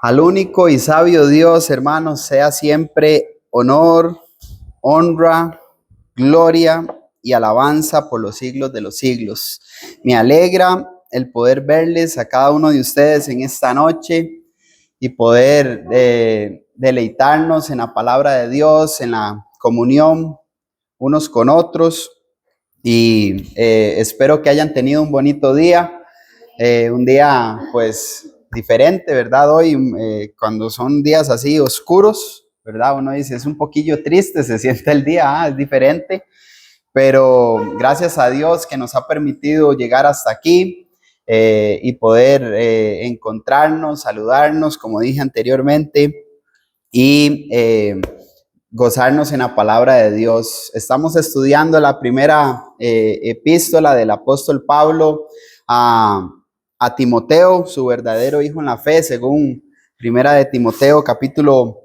Al único y sabio Dios, hermanos, sea siempre honor, honra, gloria y alabanza por los siglos de los siglos. Me alegra el poder verles a cada uno de ustedes en esta noche y poder deleitarnos en la palabra de Dios, en la comunión unos con otros. Y espero que hayan tenido un bonito día, un día pues diferente, ¿verdad? Hoy, cuando son días así oscuros, ¿verdad? Uno dice, es un poquillo triste, se siente el día, es diferente, pero gracias a Dios que nos ha permitido llegar hasta aquí y poder encontrarnos, saludarnos, como dije anteriormente, y gozarnos en la palabra de Dios. Estamos estudiando la primera epístola del apóstol Pablo a Timoteo, su verdadero hijo en la fe, según primera de Timoteo, capítulo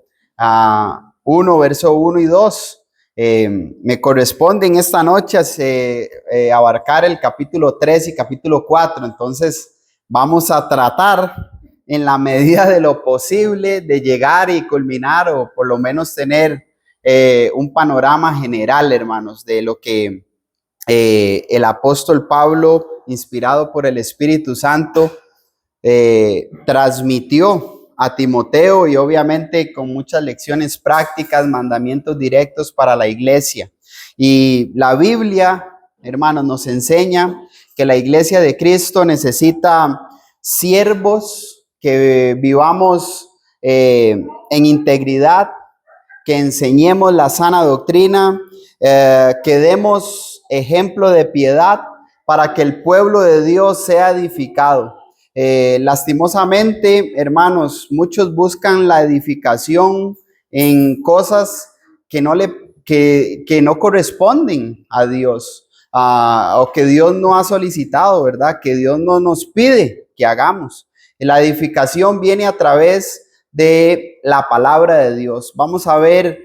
1, verso 1 y 2. Me corresponde en esta noche abarcar el capítulo 3 y capítulo 4, entonces vamos a tratar en la medida de lo posible de llegar y culminar o por lo menos tener un panorama general, hermanos, de lo que el apóstol Pablo, inspirado por el Espíritu Santo, transmitió a Timoteo y obviamente con muchas lecciones prácticas, mandamientos directos para la iglesia. Y la Biblia, hermanos, nos enseña que la iglesia de Cristo necesita siervos que vivamos en integridad, que enseñemos la sana doctrina, que demos ejemplo de piedad para que el pueblo de Dios sea edificado. Lastimosamente, hermanos, muchos buscan la edificación en cosas que no corresponden a Dios, o que Dios no ha solicitado, ¿verdad? Que Dios no nos pide que hagamos. La edificación viene a través de la palabra de Dios. Vamos a ver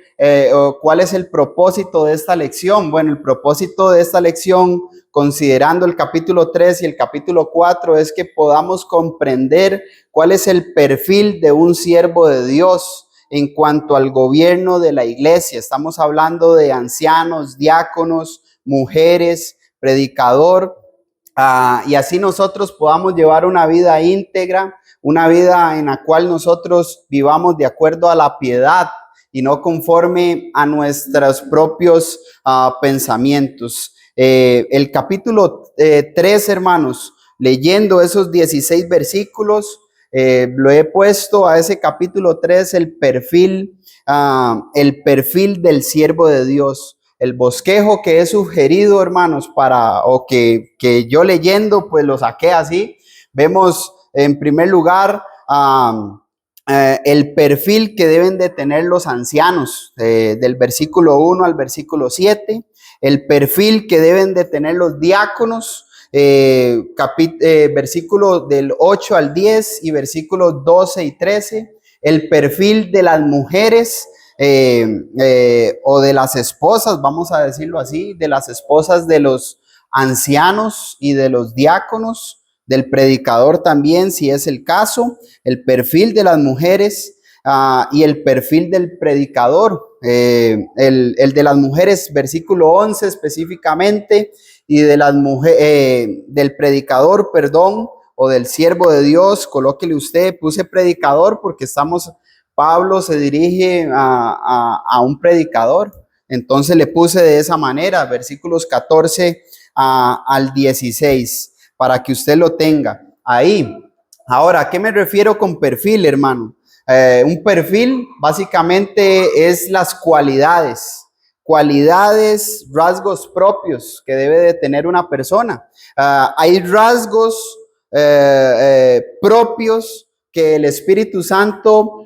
cuál es el propósito de esta lección. Bueno, el propósito de esta lección, considerando el capítulo 3 y el capítulo 4, es que podamos comprender cuál es el perfil de un siervo de Dios en cuanto al gobierno de la iglesia. Estamos hablando de ancianos, diáconos, mujeres, predicador, y así nosotros podamos llevar una vida íntegra, una vida en la cual nosotros vivamos de acuerdo a la piedad y no conforme a nuestros propios pensamientos. El capítulo 3, hermanos, leyendo esos 16 versículos, lo he puesto a ese capítulo 3 el perfil del siervo de Dios. El bosquejo que he sugerido, hermanos, que yo leyendo, pues lo saqué así. Vemos en primer lugar el perfil que deben de tener los ancianos, del versículo 1 al versículo 7, el perfil que deben de tener los diáconos, versículo del 8 al 10 y versículos 12 y 13, el perfil de las mujeres, o de las esposas, vamos a decirlo así, de las esposas de los ancianos y de los diáconos, del predicador también, si es el caso, el perfil de las mujeres y el perfil del predicador, el de las mujeres, versículo 11 específicamente, y de las del predicador, perdón, o del siervo de Dios, colóquele usted, puse predicador porque Pablo se dirige a un predicador, entonces le puse de esa manera, versículos 14 al 16, para que usted lo tenga ahí. Ahora, ¿a qué me refiero con perfil, hermano? Un perfil básicamente es las cualidades, rasgos propios que debe de tener una persona. Hay rasgos propios que el Espíritu Santo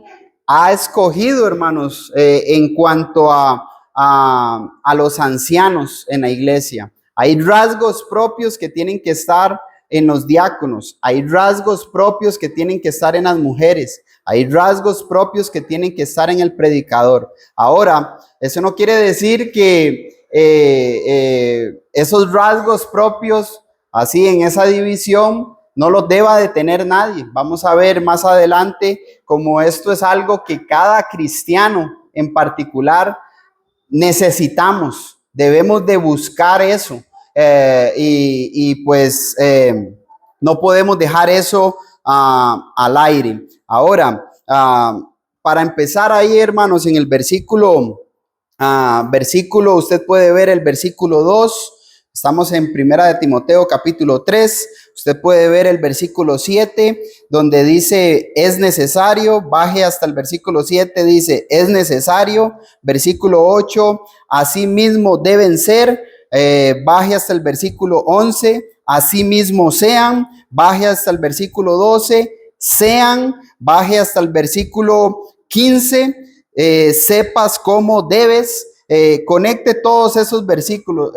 ha escogido, hermanos, en cuanto a los ancianos en la iglesia. Hay rasgos propios que tienen que estar en los diáconos. Hay rasgos propios que tienen que estar en las mujeres. Hay rasgos propios que tienen que estar en el predicador. Ahora, eso no quiere decir que esos rasgos propios, así en esa división, no lo deba detener nadie. Vamos a ver más adelante cómo esto es algo que cada cristiano en particular necesitamos, debemos de buscar eso. Pues no podemos dejar eso al aire. Ahora, para empezar ahí, hermanos, en el versículo, usted puede ver el versículo 2. Estamos en Primera de Timoteo capítulo 3. Usted puede ver el versículo 7, donde dice, es necesario. Baje hasta el versículo 7, dice, es necesario. Versículo 8, así mismo deben ser. Baje hasta el versículo 11, así mismo sean. Baje hasta el versículo 12, sean. Baje hasta el versículo 15, sepas cómo debes. Conecte todos esos versículos,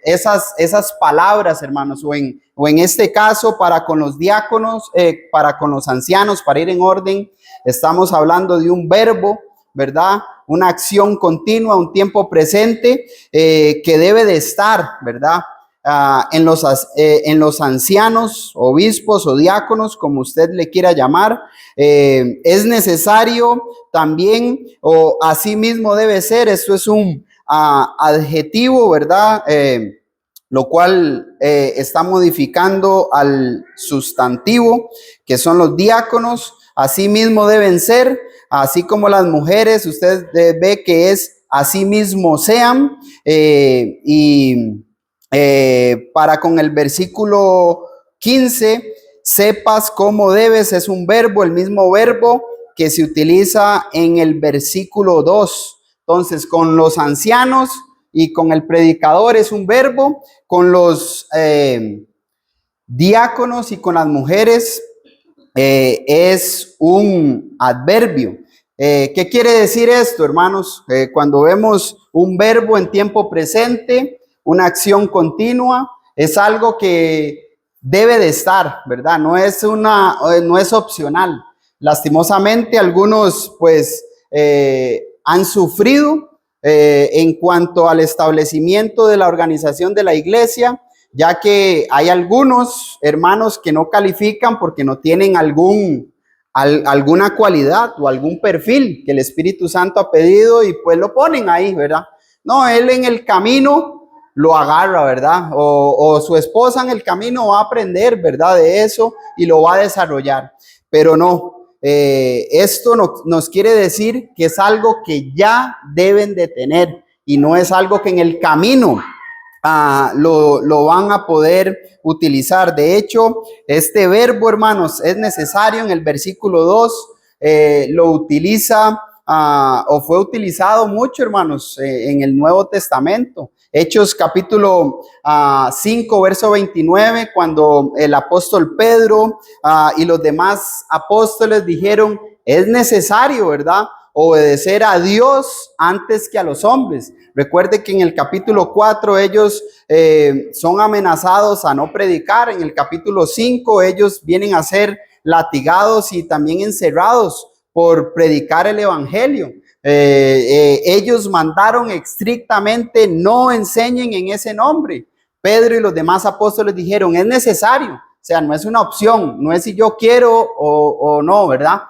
esas palabras, hermanos, o en este caso para con los diáconos, para con los ancianos, para ir en orden. Estamos hablando de un verbo, ¿verdad? Una acción continua, un tiempo presente que debe de estar, ¿verdad? En los ancianos, obispos o diáconos, como usted le quiera llamar. Es necesario también, o así mismo debe ser. Esto es un adjetivo, ¿verdad? Lo cual está modificando al sustantivo, que son los diáconos. Así mismo deben ser, así como las mujeres. Usted ve que es así mismo sean. Para con el versículo 15, sepas cómo debes, es un verbo, el mismo verbo que se utiliza en el versículo 2. Entonces, con los ancianos y con el predicador es un verbo, con los diáconos y con las mujeres es un adverbio. ¿Qué quiere decir esto, hermanos? Cuando vemos un verbo en tiempo presente, una acción continua, es algo que debe de estar, ¿verdad? No es opcional. Lastimosamente, algunos pues han sufrido en cuanto al establecimiento de la organización de la iglesia, ya que hay algunos hermanos que no califican porque no tienen alguna cualidad o algún perfil que el Espíritu Santo ha pedido y pues lo ponen ahí, ¿verdad? No, él en el camino lo agarra, ¿verdad? O su esposa en el camino va a aprender, ¿verdad? De eso y lo va a desarrollar. Pero no, esto nos quiere decir que es algo que ya deben de tener y no es algo que en el camino lo van a poder utilizar. De hecho, este verbo, hermanos, es necesario en el versículo 2, lo utiliza o fue utilizado mucho, hermanos, en el Nuevo Testamento. Hechos capítulo 5, verso 29, cuando el apóstol Pedro y los demás apóstoles dijeron, es necesario, ¿verdad?, obedecer a Dios antes que a los hombres. Recuerde que en el capítulo 4 ellos son amenazados a no predicar. En el capítulo 5 ellos vienen a ser latigados y también encerrados por predicar el evangelio. Ellos mandaron estrictamente, no enseñen en ese nombre. Pedro y los demás apóstoles dijeron, es necesario. O sea, no es una opción, no es si yo quiero o no, ¿verdad?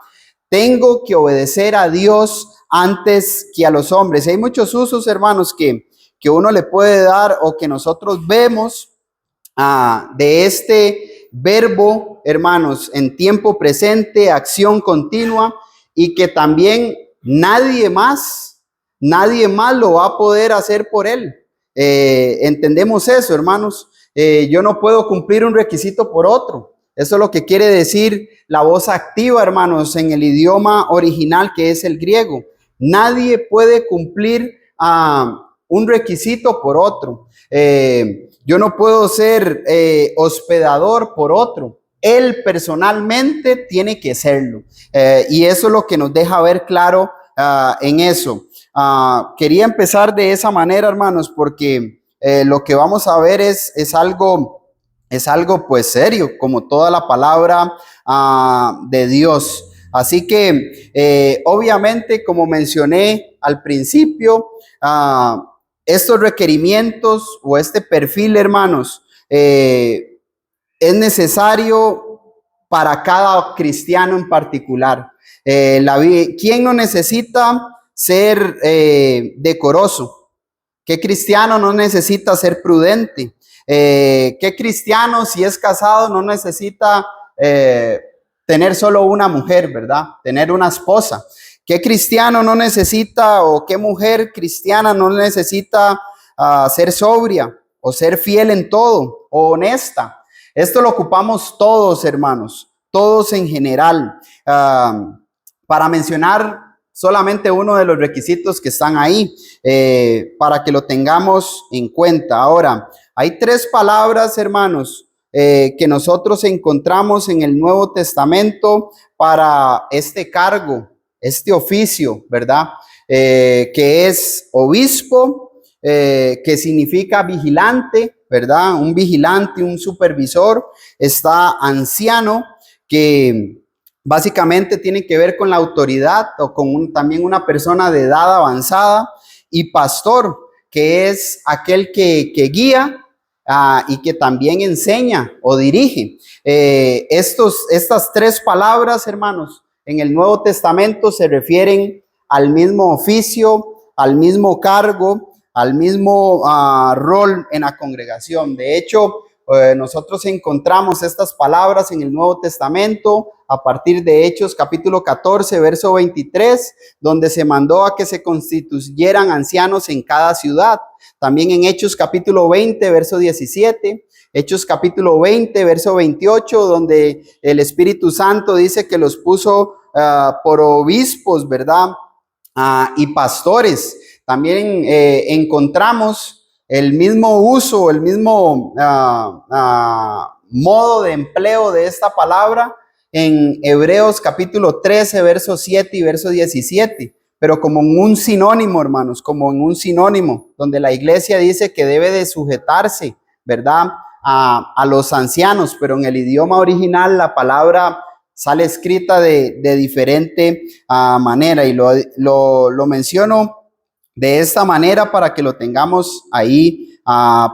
Tengo que obedecer a Dios antes que a los hombres. Hay muchos usos, hermanos, que uno le puede dar o que nosotros vemos de este verbo, hermanos, en tiempo presente, acción continua, y que también nadie más lo va a poder hacer por él. Entendemos eso, hermanos. Yo no puedo cumplir un requisito por otro. Eso es lo que quiere decir la voz activa, hermanos, en el idioma original, que es el griego. Nadie puede cumplir un requisito por otro. Yo no puedo ser hospedador por otro. Él personalmente tiene que serlo. Y eso es lo que nos deja ver claro en eso. Quería empezar de esa manera, hermanos, porque lo que vamos a ver es algo pues serio, como toda la palabra de Dios. Así que obviamente, como mencioné al principio, estos requerimientos o este perfil, hermanos, es necesario para cada cristiano en particular. ¿Quién no necesita ser decoroso? ¿Qué cristiano no necesita ser prudente? ¿Qué cristiano, si es casado, no necesita tener solo una mujer, verdad? Tener una esposa. ¿Qué cristiano no necesita o qué mujer cristiana no necesita ser sobria o ser fiel en todo o honesta? Esto lo ocupamos todos, hermanos, todos en general. Para mencionar solamente uno de los requisitos que están ahí, para que lo tengamos en cuenta. Ahora, hay 3 palabras, hermanos, que nosotros encontramos en el Nuevo Testamento para este cargo, este oficio, ¿verdad? Que es obispo, que significa vigilante, ¿verdad? Un vigilante, un supervisor. Está anciano, que básicamente tiene que ver con la autoridad o con también una persona de edad avanzada. Y pastor, que es aquel que guía y que también enseña o dirige. Estas 3 palabras, hermanos, en el Nuevo Testamento se refieren al mismo oficio, al mismo cargo, al mismo rol en la congregación. De hecho, nosotros encontramos estas palabras en el Nuevo Testamento a partir de Hechos capítulo 14, verso 23, donde se mandó a que se constituyeran ancianos en cada ciudad. También en Hechos capítulo 20, verso 17, Hechos capítulo 20, verso 28, donde el Espíritu Santo dice que los puso por obispos, ¿verdad? Y pastores. También encontramos el mismo uso, el mismo modo de empleo de esta palabra en Hebreos capítulo 13, verso 7 y verso 17, pero como en un sinónimo, hermanos, como en un sinónimo, donde la iglesia dice que debe de sujetarse, ¿verdad?, a los ancianos, pero en el idioma original la palabra sale escrita de diferente manera, y lo menciono de esta manera para que lo tengamos ahí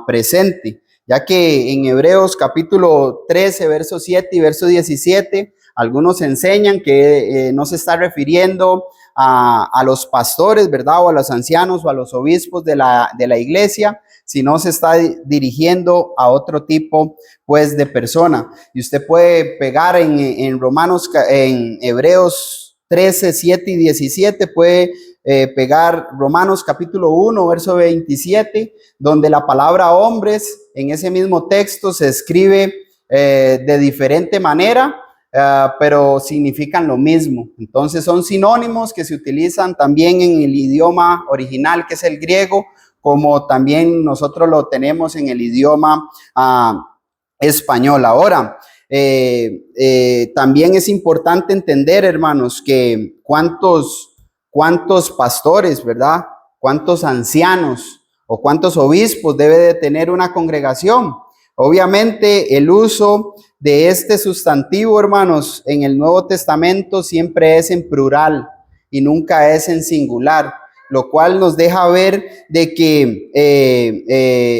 presente, ya que en Hebreos capítulo 13, verso 7 y verso 17, algunos enseñan que no se está refiriendo a los pastores, ¿verdad? O a los ancianos o a los obispos de la iglesia, sino se está dirigiendo a otro tipo, pues, de persona. Y usted puede pegar en Romanos, en Hebreos 13, 7 y 17, puede pegar Romanos capítulo 1, verso 27, donde la palabra hombres en ese mismo texto se escribe de diferente manera, pero significan lo mismo. Entonces son sinónimos que se utilizan también en el idioma original, que es el griego, como también nosotros lo tenemos en el idioma español. Ahora, también es importante entender, hermanos, que cuántos pastores, ¿verdad? Cuántos ancianos o cuántos obispos debe de tener una congregación. Obviamente el uso de este sustantivo, hermanos, en el Nuevo Testamento siempre es en plural y nunca es en singular, lo cual nos deja ver de que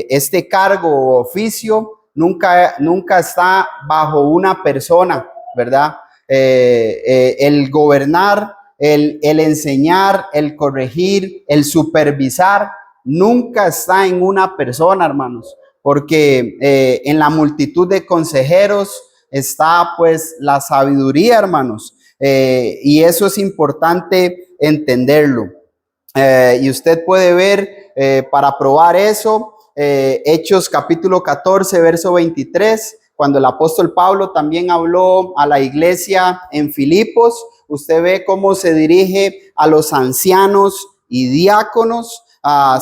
este cargo o oficio nunca está bajo una persona, ¿verdad? El gobernar, el enseñar, el corregir, el supervisar, nunca está en una persona, hermanos, porque en la multitud de consejeros está pues la sabiduría, hermanos, y eso es importante entenderlo. Y usted puede ver, para probar eso, Hechos capítulo 14, verso 23, cuando el apóstol Pablo también habló a la iglesia en Filipos. Usted ve cómo se dirige a los ancianos y diáconos,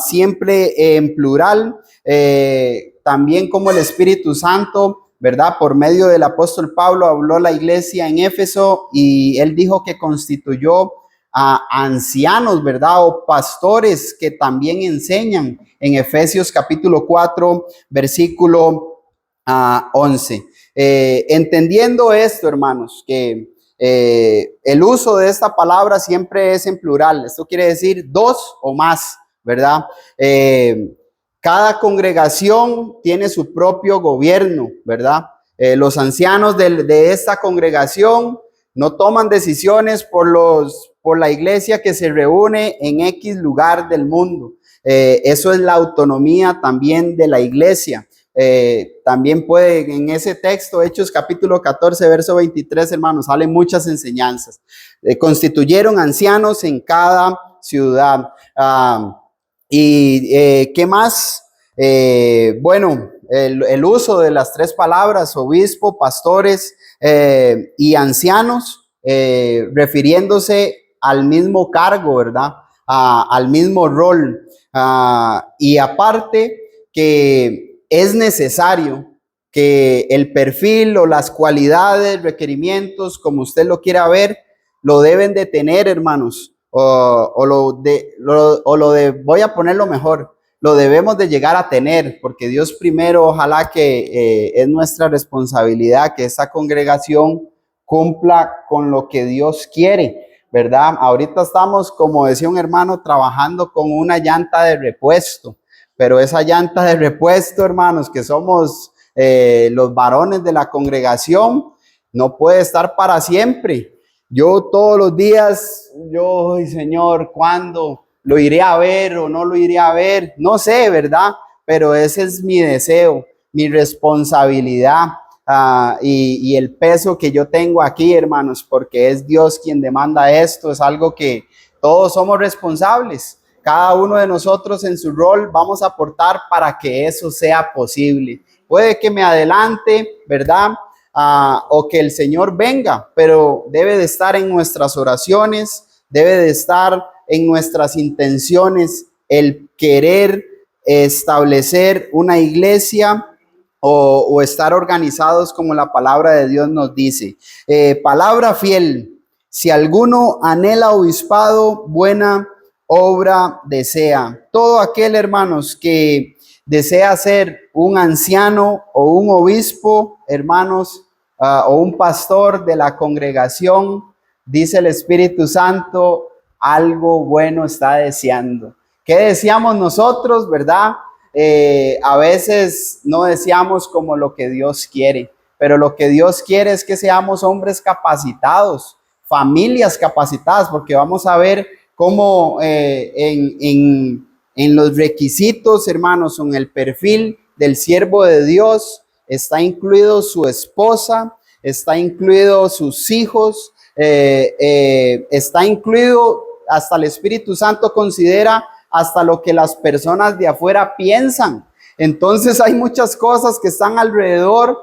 siempre en plural. También como el Espíritu Santo, ¿verdad?, por medio del apóstol Pablo habló a la iglesia en Éfeso y él dijo que constituyó a ancianos, ¿verdad?, o pastores que también enseñan en Efesios capítulo 4, versículo 11. Entendiendo esto, hermanos, que el uso de esta palabra siempre es en plural. Esto quiere decir 2 o más, ¿verdad? Cada congregación tiene su propio gobierno, ¿verdad? Los ancianos de esta congregación no toman decisiones por la iglesia que se reúne en X lugar del mundo. Eso es la autonomía también de la iglesia. También puede, en ese texto, Hechos capítulo 14, verso 23, hermanos, salen muchas enseñanzas. Constituyeron ancianos en cada ciudad. ¿Qué más? Bueno, el uso de las tres palabras, obispo, pastores y ancianos, refiriéndose al mismo cargo, ¿verdad? Al mismo rol. Y aparte que es necesario que el perfil o las cualidades, requerimientos, como usted lo quiera ver, lo deben de tener, hermanos. Voy a ponerlo mejor, lo debemos de llegar a tener, porque Dios primero, ojalá que es nuestra responsabilidad que esta congregación cumpla con lo que Dios quiere, ¿verdad? Ahorita estamos, como decía un hermano, trabajando con una llanta de repuesto, pero esa llanta de repuesto, hermanos, que somos los varones de la congregación, no puede estar para siempre. Yo todos los días, ay, Señor, ¿cuándo lo iré a ver o no lo iré a ver? No sé, ¿verdad? Pero ese es mi deseo, mi responsabilidad y el peso que yo tengo aquí, hermanos, porque es Dios quien demanda esto, es algo que todos somos responsables. Cada uno de nosotros en su rol vamos a aportar para que eso sea posible. Puede que me adelante, ¿verdad? O que el Señor venga, pero debe de estar en nuestras oraciones, debe de estar en nuestras intenciones el querer establecer una iglesia o estar organizados como la palabra de Dios nos dice. Palabra fiel, si alguno anhela obispado, buena obra desea. Todo aquel, hermanos, que desea ser un anciano o un obispo, hermanos, o un pastor de la congregación, dice el Espíritu Santo, algo bueno está deseando. ¿Qué deseamos nosotros, verdad? A veces no deseamos como lo que Dios quiere, pero lo que Dios quiere es que seamos hombres capacitados, familias capacitadas, porque vamos a ver cómo en los requisitos, hermanos, en el perfil del siervo de Dios, está incluido su esposa, está incluido sus hijos, está incluido hasta el Espíritu Santo considera hasta lo que las personas de afuera piensan. Entonces hay muchas cosas que están alrededor.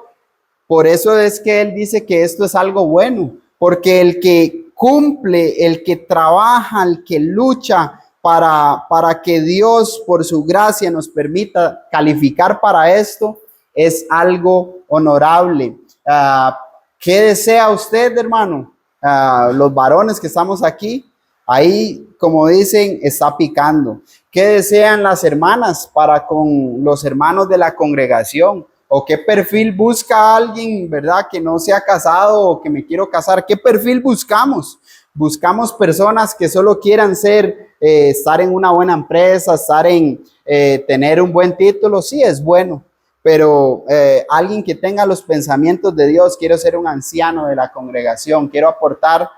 Por eso es que él dice que esto es algo bueno, porque el que cumple, el que trabaja, el que lucha para que Dios por su gracia nos permita calificar para esto, es algo honorable. ¿Qué desea usted, hermano? Los varones que estamos aquí, ahí, como dicen, está picando. ¿Qué desean las hermanas para con los hermanos de la congregación? ¿O qué perfil busca alguien, verdad, que no se ha casado o que me quiero casar? ¿Qué perfil buscamos? Buscamos personas que solo quieran estar en una buena empresa, tener un buen título. Sí, es bueno, pero alguien que tenga los pensamientos de Dios. Quiero ser un anciano de la congregación, quiero aportar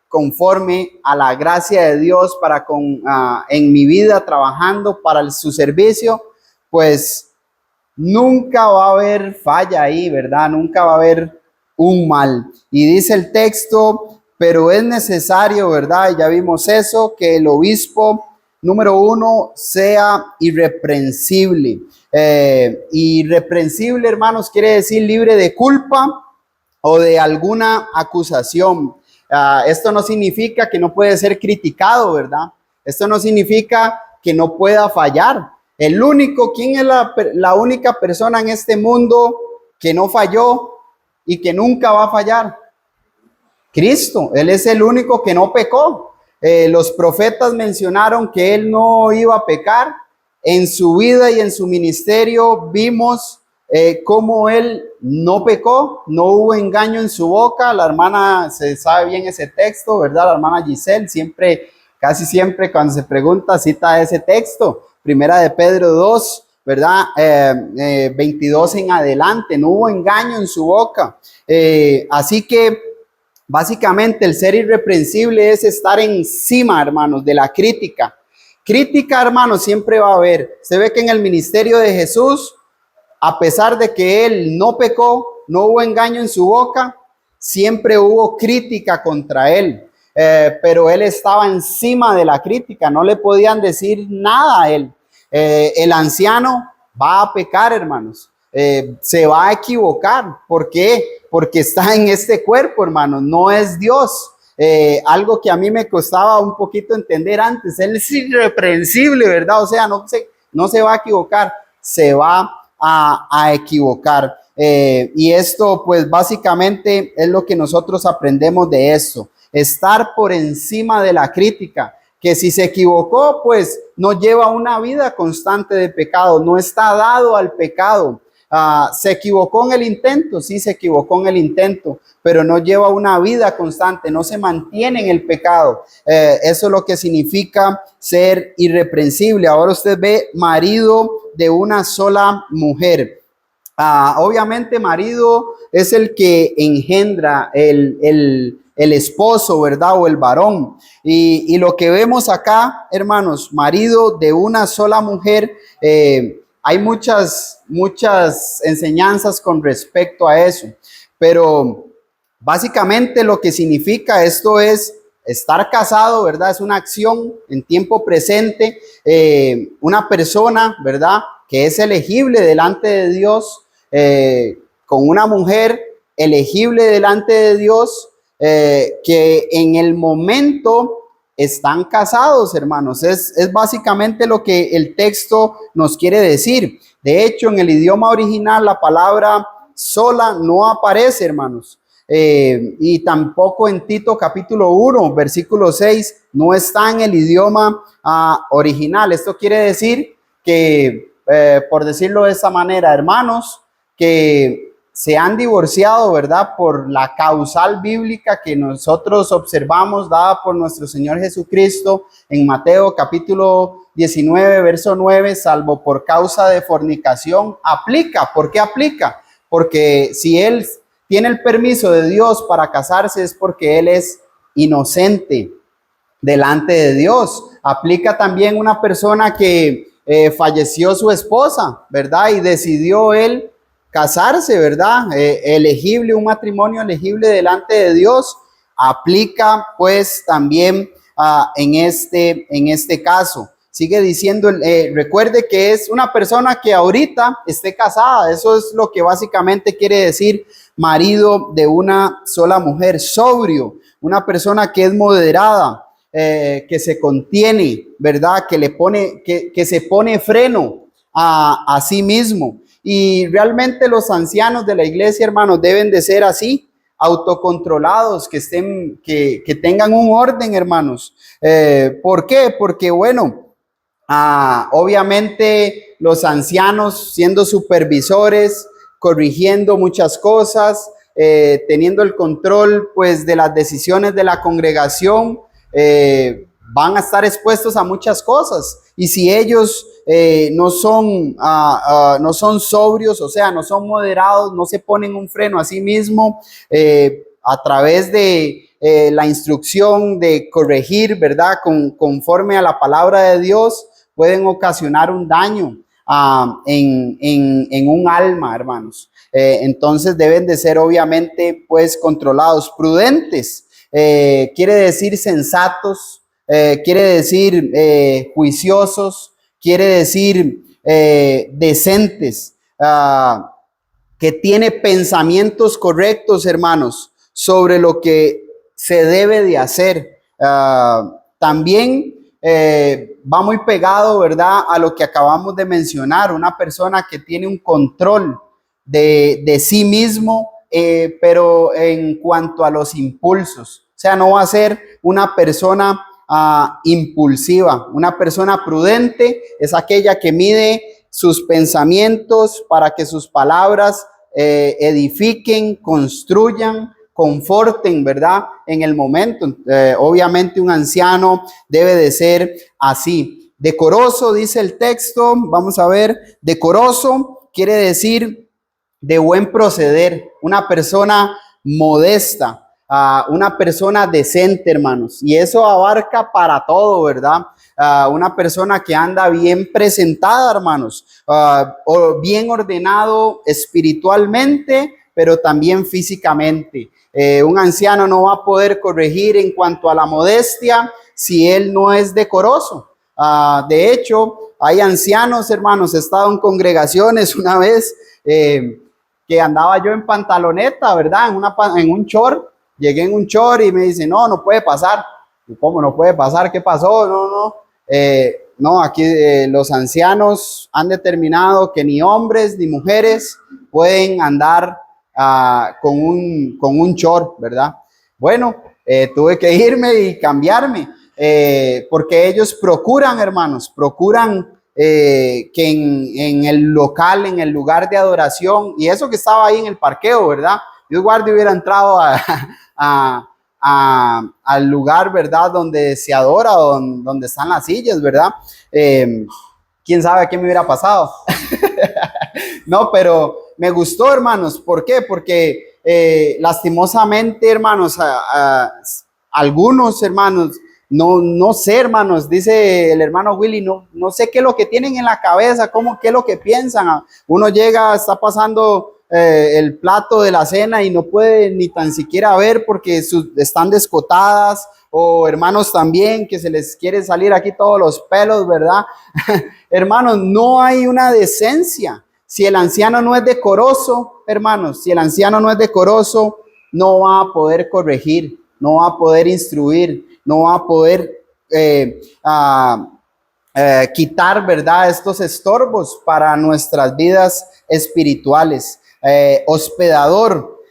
conforme a la gracia de Dios en mi vida, trabajando para su servicio, pues nunca va a haber falla ahí, ¿verdad? Nunca va a haber un mal. Y dice el texto, pero es necesario, ¿verdad? Ya vimos eso, que el obispo, número 1, sea irreprensible. Irreprensible, hermanos, quiere decir libre de culpa o de alguna acusación. Esto no significa que no puede ser criticado, ¿verdad? Esto no significa que no pueda fallar. ¿Quién es la única persona en este mundo que no falló y que nunca va a fallar? Cristo. Él es el único que no pecó. Los profetas mencionaron que él no iba a pecar. En su vida y en su ministerio vimos cómo él no pecó, no hubo engaño en su boca. La hermana se sabe bien ese texto, ¿verdad? La hermana Giselle casi siempre cuando se pregunta cita ese texto. Primera de Pedro 2, ¿verdad? 22 en adelante, no hubo engaño en su boca. Así que básicamente el ser irreprensible es estar encima, hermanos, de la crítica. Crítica, hermanos, siempre va a haber. Se ve que en el ministerio de Jesús, a pesar de que él no pecó, no hubo engaño en su boca, siempre hubo crítica contra él. Pero él estaba encima de la crítica, no le podían decir nada a él. El anciano va a pecar, hermanos. Se va a equivocar. ¿Por qué? Porque está en este cuerpo, hermanos, no es Dios. Algo que a mí me costaba un poquito entender antes. Él es irreprensible, ¿verdad? O sea, no se va a equivocar, se va a equivocar. Y esto, pues básicamente es lo que nosotros aprendemos de esto. Estar por encima de la crítica. Que si se equivocó, pues no lleva una vida constante de pecado, no está dado al pecado. Se equivocó en el intento, sí se equivocó en el intento, pero no lleva una vida constante, no se mantiene en el pecado. Eso es lo que significa ser irreprensible. Ahora usted ve marido de una sola mujer. Obviamente marido es el que engendra el esposo, ¿verdad? O el varón. Y lo que vemos acá, hermanos, marido de una sola mujer, hay muchas enseñanzas con respecto a eso, pero básicamente lo que significa esto es estar casado, ¿verdad? Es una acción en tiempo presente, una persona, ¿verdad? Que es elegible delante de Dios, con una mujer elegible delante de Dios, que en el momento están casados, hermanos. Es básicamente lo que el texto nos quiere decir. De hecho, en el idioma original la palabra sola no aparece, hermanos. Y tampoco en Tito capítulo 1, versículo 6, no está en el idioma original. Esto quiere decir que, por decirlo de esa manera, hermanos que se han divorciado, ¿verdad? Por la causal bíblica que nosotros observamos dada por nuestro Señor Jesucristo en Mateo capítulo 19, verso 9, salvo por causa de fornicación, aplica. ¿Por qué aplica? Porque si él tiene el permiso de Dios para casarse es porque él es inocente delante de Dios. Aplica también una persona que falleció su esposa, ¿verdad? Y decidió él casarse, ¿verdad? Elegible, un matrimonio elegible delante de Dios, aplica pues también en este caso. Sigue diciendo, recuerde que es una persona que ahorita esté casada, eso es lo que básicamente quiere decir marido de una sola mujer, sobrio, una persona que es moderada, que se contiene, ¿verdad? Que se pone freno a sí mismo. Y realmente los ancianos de la iglesia, hermanos, deben de ser así, autocontrolados, que tengan un orden, hermanos. ¿Por qué? Porque, bueno, obviamente los ancianos siendo supervisores, corrigiendo muchas cosas, teniendo el control, pues, de las decisiones de la congregación, van a estar expuestos a muchas cosas. Y si ellos no son sobrios, o sea, no son moderados, no se ponen un freno a sí mismo a través de la instrucción de corregir, ¿verdad? Conforme a la palabra de Dios, pueden ocasionar un daño en un alma, hermanos. Entonces deben de ser obviamente pues controlados, prudentes, quiere decir sensatos, quiere decir juiciosos, quiere decir decentes, que tiene pensamientos correctos, hermanos, sobre lo que se debe de hacer. También va muy pegado, ¿verdad?, a lo que acabamos de mencionar, una persona que tiene un control de sí mismo, pero en cuanto a los impulsos, o sea, no va a ser una persona impulsiva. Una persona prudente es aquella que mide sus pensamientos para que sus palabras edifiquen, construyan, conforten, ¿verdad? En el momento. Obviamente un anciano debe de ser así. Decoroso, dice el texto, vamos a ver, decoroso quiere decir de buen proceder, una persona modesta, una persona decente, hermanos. Y eso abarca para todo, ¿verdad? Una persona que anda bien presentada, hermanos, o bien ordenado espiritualmente, pero también físicamente. Un anciano no va a poder corregir en cuanto a la modestia si él no es decoroso. De hecho, hay ancianos, hermanos, he estado en congregaciones una vez que andaba yo en pantaloneta, ¿verdad? En un short, llegué en un short y me dice, no, no puede pasar. ¿Y cómo no puede pasar? ¿Qué pasó? No, aquí los ancianos han determinado que ni hombres ni mujeres pueden andar con un short, ¿verdad? Bueno, tuve que irme y cambiarme. Porque ellos procuran, hermanos, procuran que en el local, en el lugar de adoración, y eso que estaba ahí en el parqueo, ¿verdad? Yo guardia hubiera entrado al lugar, ¿verdad? Donde se adora, donde están las sillas, ¿verdad? ¿Quién sabe qué me hubiera pasado? No, pero me gustó, hermanos. ¿Por qué? Porque lastimosamente, hermanos, algunos hermanos, no sé, hermanos, dice el hermano Willy, no sé qué es lo que tienen en la cabeza, qué es lo que piensan. Uno llega, está pasando el plato de la cena y no puede ni tan siquiera ver porque están descotadas, o hermanos también que se les quiere salir aquí todos los pelos, ¿verdad? Hermanos, no hay una decencia. Si el anciano no es decoroso, hermanos, si el anciano no es decoroso, no va a poder corregir, no va a poder instruir, no va a poder quitar, ¿verdad?, estos estorbos para nuestras vidas espirituales. Hospedador,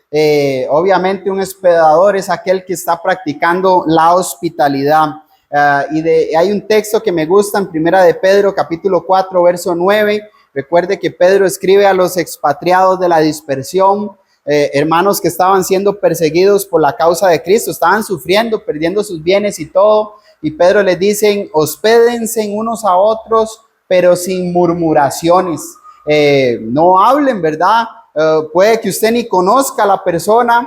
obviamente un hospedador es aquel que está practicando la hospitalidad. Hay un texto que me gusta en Primera de Pedro, capítulo 4, verso 9. Recuerde que Pedro escribe a los expatriados de la dispersión, hermanos que estaban siendo perseguidos por la causa de Cristo, estaban sufriendo, perdiendo sus bienes y todo. Y Pedro les dice, hospédense unos a otros, pero sin murmuraciones. No hablen, ¿verdad? Puede que usted ni conozca a la persona.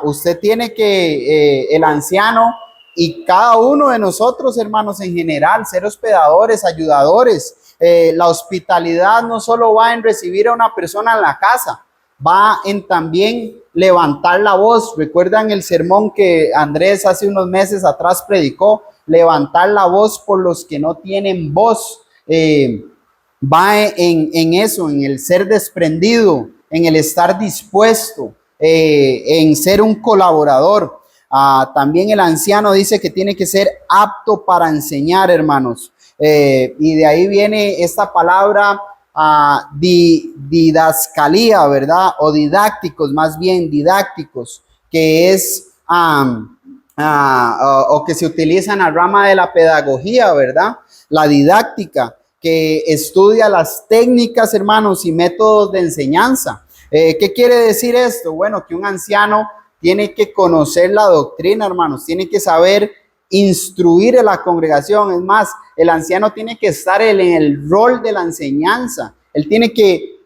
Usted tiene que, el anciano y cada uno de nosotros, hermanos, en general, ser hospedadores, ayudadores. La hospitalidad no solo va en recibir a una persona en la casa, va en también levantar la voz. ¿Recuerdan el sermón que Andrés hace unos meses atrás predicó? Levantar la voz por los que no tienen voz. Va en eso, en el ser desprendido, en el estar dispuesto, en ser un colaborador. También el anciano dice que tiene que ser apto para enseñar, hermanos. Y de ahí viene esta palabra didascalía, ¿verdad? O didácticos, más bien didácticos, que es o que se utiliza en la rama de la pedagogía, ¿verdad? La didáctica, que estudia las técnicas, hermanos, y métodos de enseñanza. ¿Qué quiere decir esto? Bueno, que un anciano tiene que conocer la doctrina, hermanos, tiene que saber instruir a la congregación. Es más, el anciano tiene que estar en el rol de la enseñanza. Él tiene que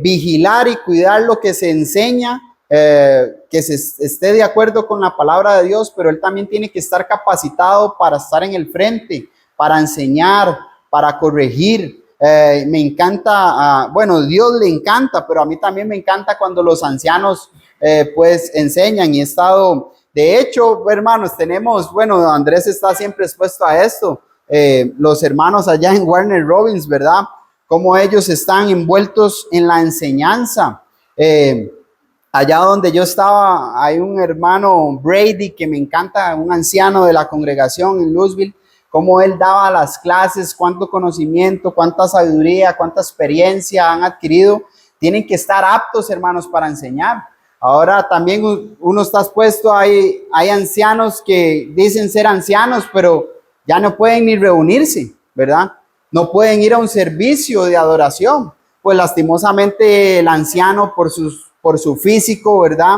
vigilar y cuidar lo que se enseña, que se esté de acuerdo con la palabra de Dios, pero él también tiene que estar capacitado para estar en el frente, para enseñar, para corregir. Me encanta, bueno, Dios le encanta, pero a mí también me encanta cuando los ancianos pues enseñan. Y he estado, de hecho, hermanos, tenemos, bueno, Andrés está siempre expuesto a esto, los hermanos allá en Warner Robins, ¿verdad? Cómo ellos están envueltos en la enseñanza. Allá donde yo estaba, hay un hermano Brady que me encanta, un anciano de la congregación en Louisville, cómo él daba las clases, cuánto conocimiento, cuánta sabiduría, cuánta experiencia han adquirido. Tienen que estar aptos, hermanos, para enseñar. Ahora también uno está expuesto, hay ancianos que dicen ser ancianos, pero ya no pueden ni reunirse, ¿verdad? No pueden ir a un servicio de adoración. Pues lastimosamente el anciano por su físico, ¿verdad?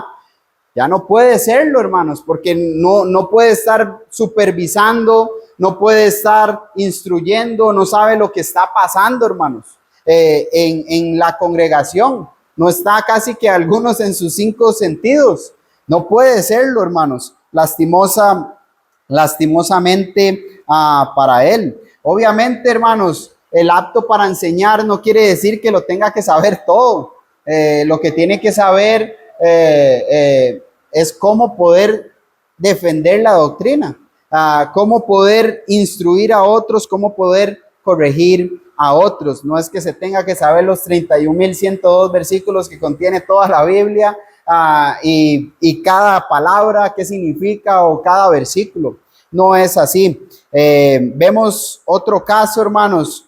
Ya no puede serlo, hermanos, porque no puede estar supervisando, no puede estar instruyendo, no sabe lo que está pasando, hermanos, en la congregación. No está casi que algunos en sus 5 sentidos. No puede serlo, hermanos, lastimosamente para él. Obviamente, hermanos, el apto para enseñar no quiere decir que lo tenga que saber todo. Lo que tiene que saber es cómo poder defender la doctrina, cómo poder instruir a otros, cómo poder corregir a otros. No es que se tenga que saber los 31.102 versículos que contiene toda la Biblia y cada palabra, qué significa, o cada versículo. No es así. Vemos otro caso, hermanos,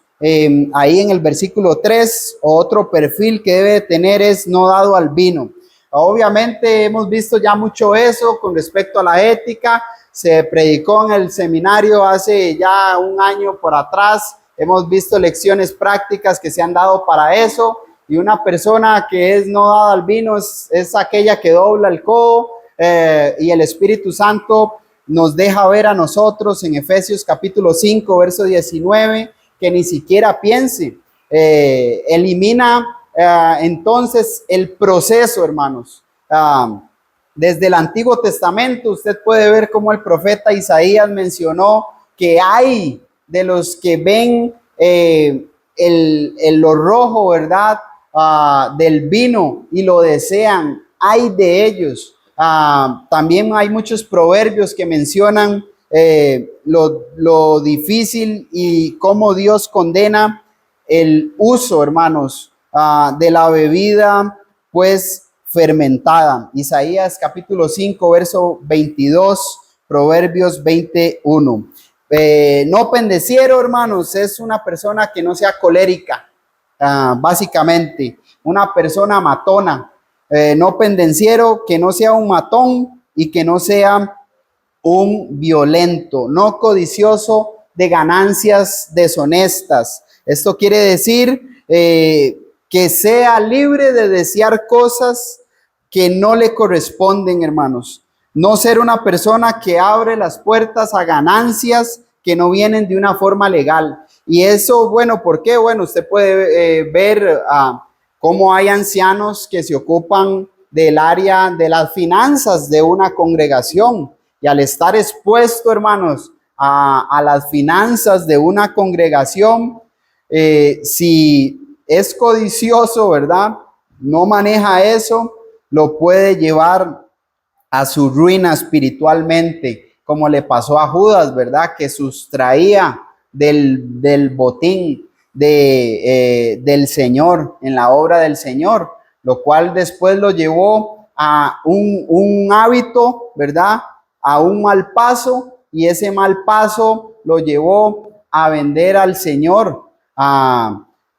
ahí en el versículo 3, otro perfil que debe tener es no dado al vino. Obviamente hemos visto ya mucho eso con respecto a la ética. Se predicó en el seminario hace ya un año por atrás. Hemos visto lecciones prácticas que se han dado para eso. Y una persona que es no dada al vino es aquella que dobla el codo, y el Espíritu Santo nos deja ver a nosotros en Efesios capítulo 5, verso 19, que ni siquiera piense. Elimina entonces el proceso, hermanos. Desde el Antiguo Testamento usted puede ver cómo el profeta Isaías mencionó que hay de los que ven lo rojo, ¿verdad? Del vino y lo desean. Hay de ellos. También hay muchos proverbios que mencionan lo difícil y cómo Dios condena el uso, hermanos, de la bebida pues fermentada. Isaías capítulo 5, verso 22, Proverbios 21. No pendeciero, hermanos, es una persona que no sea colérica, básicamente, una persona matona. No pendenciero, que no sea un matón y que no sea un violento, no codicioso de ganancias deshonestas. Esto quiere decir que sea libre de desear cosas que no le corresponden, hermanos. No ser una persona que abre las puertas a ganancias que no vienen de una forma legal. Y eso, bueno, ¿por qué? Bueno, usted puede ver cómo hay ancianos que se ocupan del área de las finanzas de una congregación. Y al estar expuesto, hermanos, a las finanzas de una congregación, si es codicioso, ¿verdad? No maneja eso, lo puede llevar a su ruina espiritualmente, como le pasó a Judas, ¿verdad? Que sustraía del botín del Señor, en la obra del Señor, lo cual después lo llevó a un hábito, ¿verdad? A un mal paso, y ese mal paso lo llevó a vender al Señor.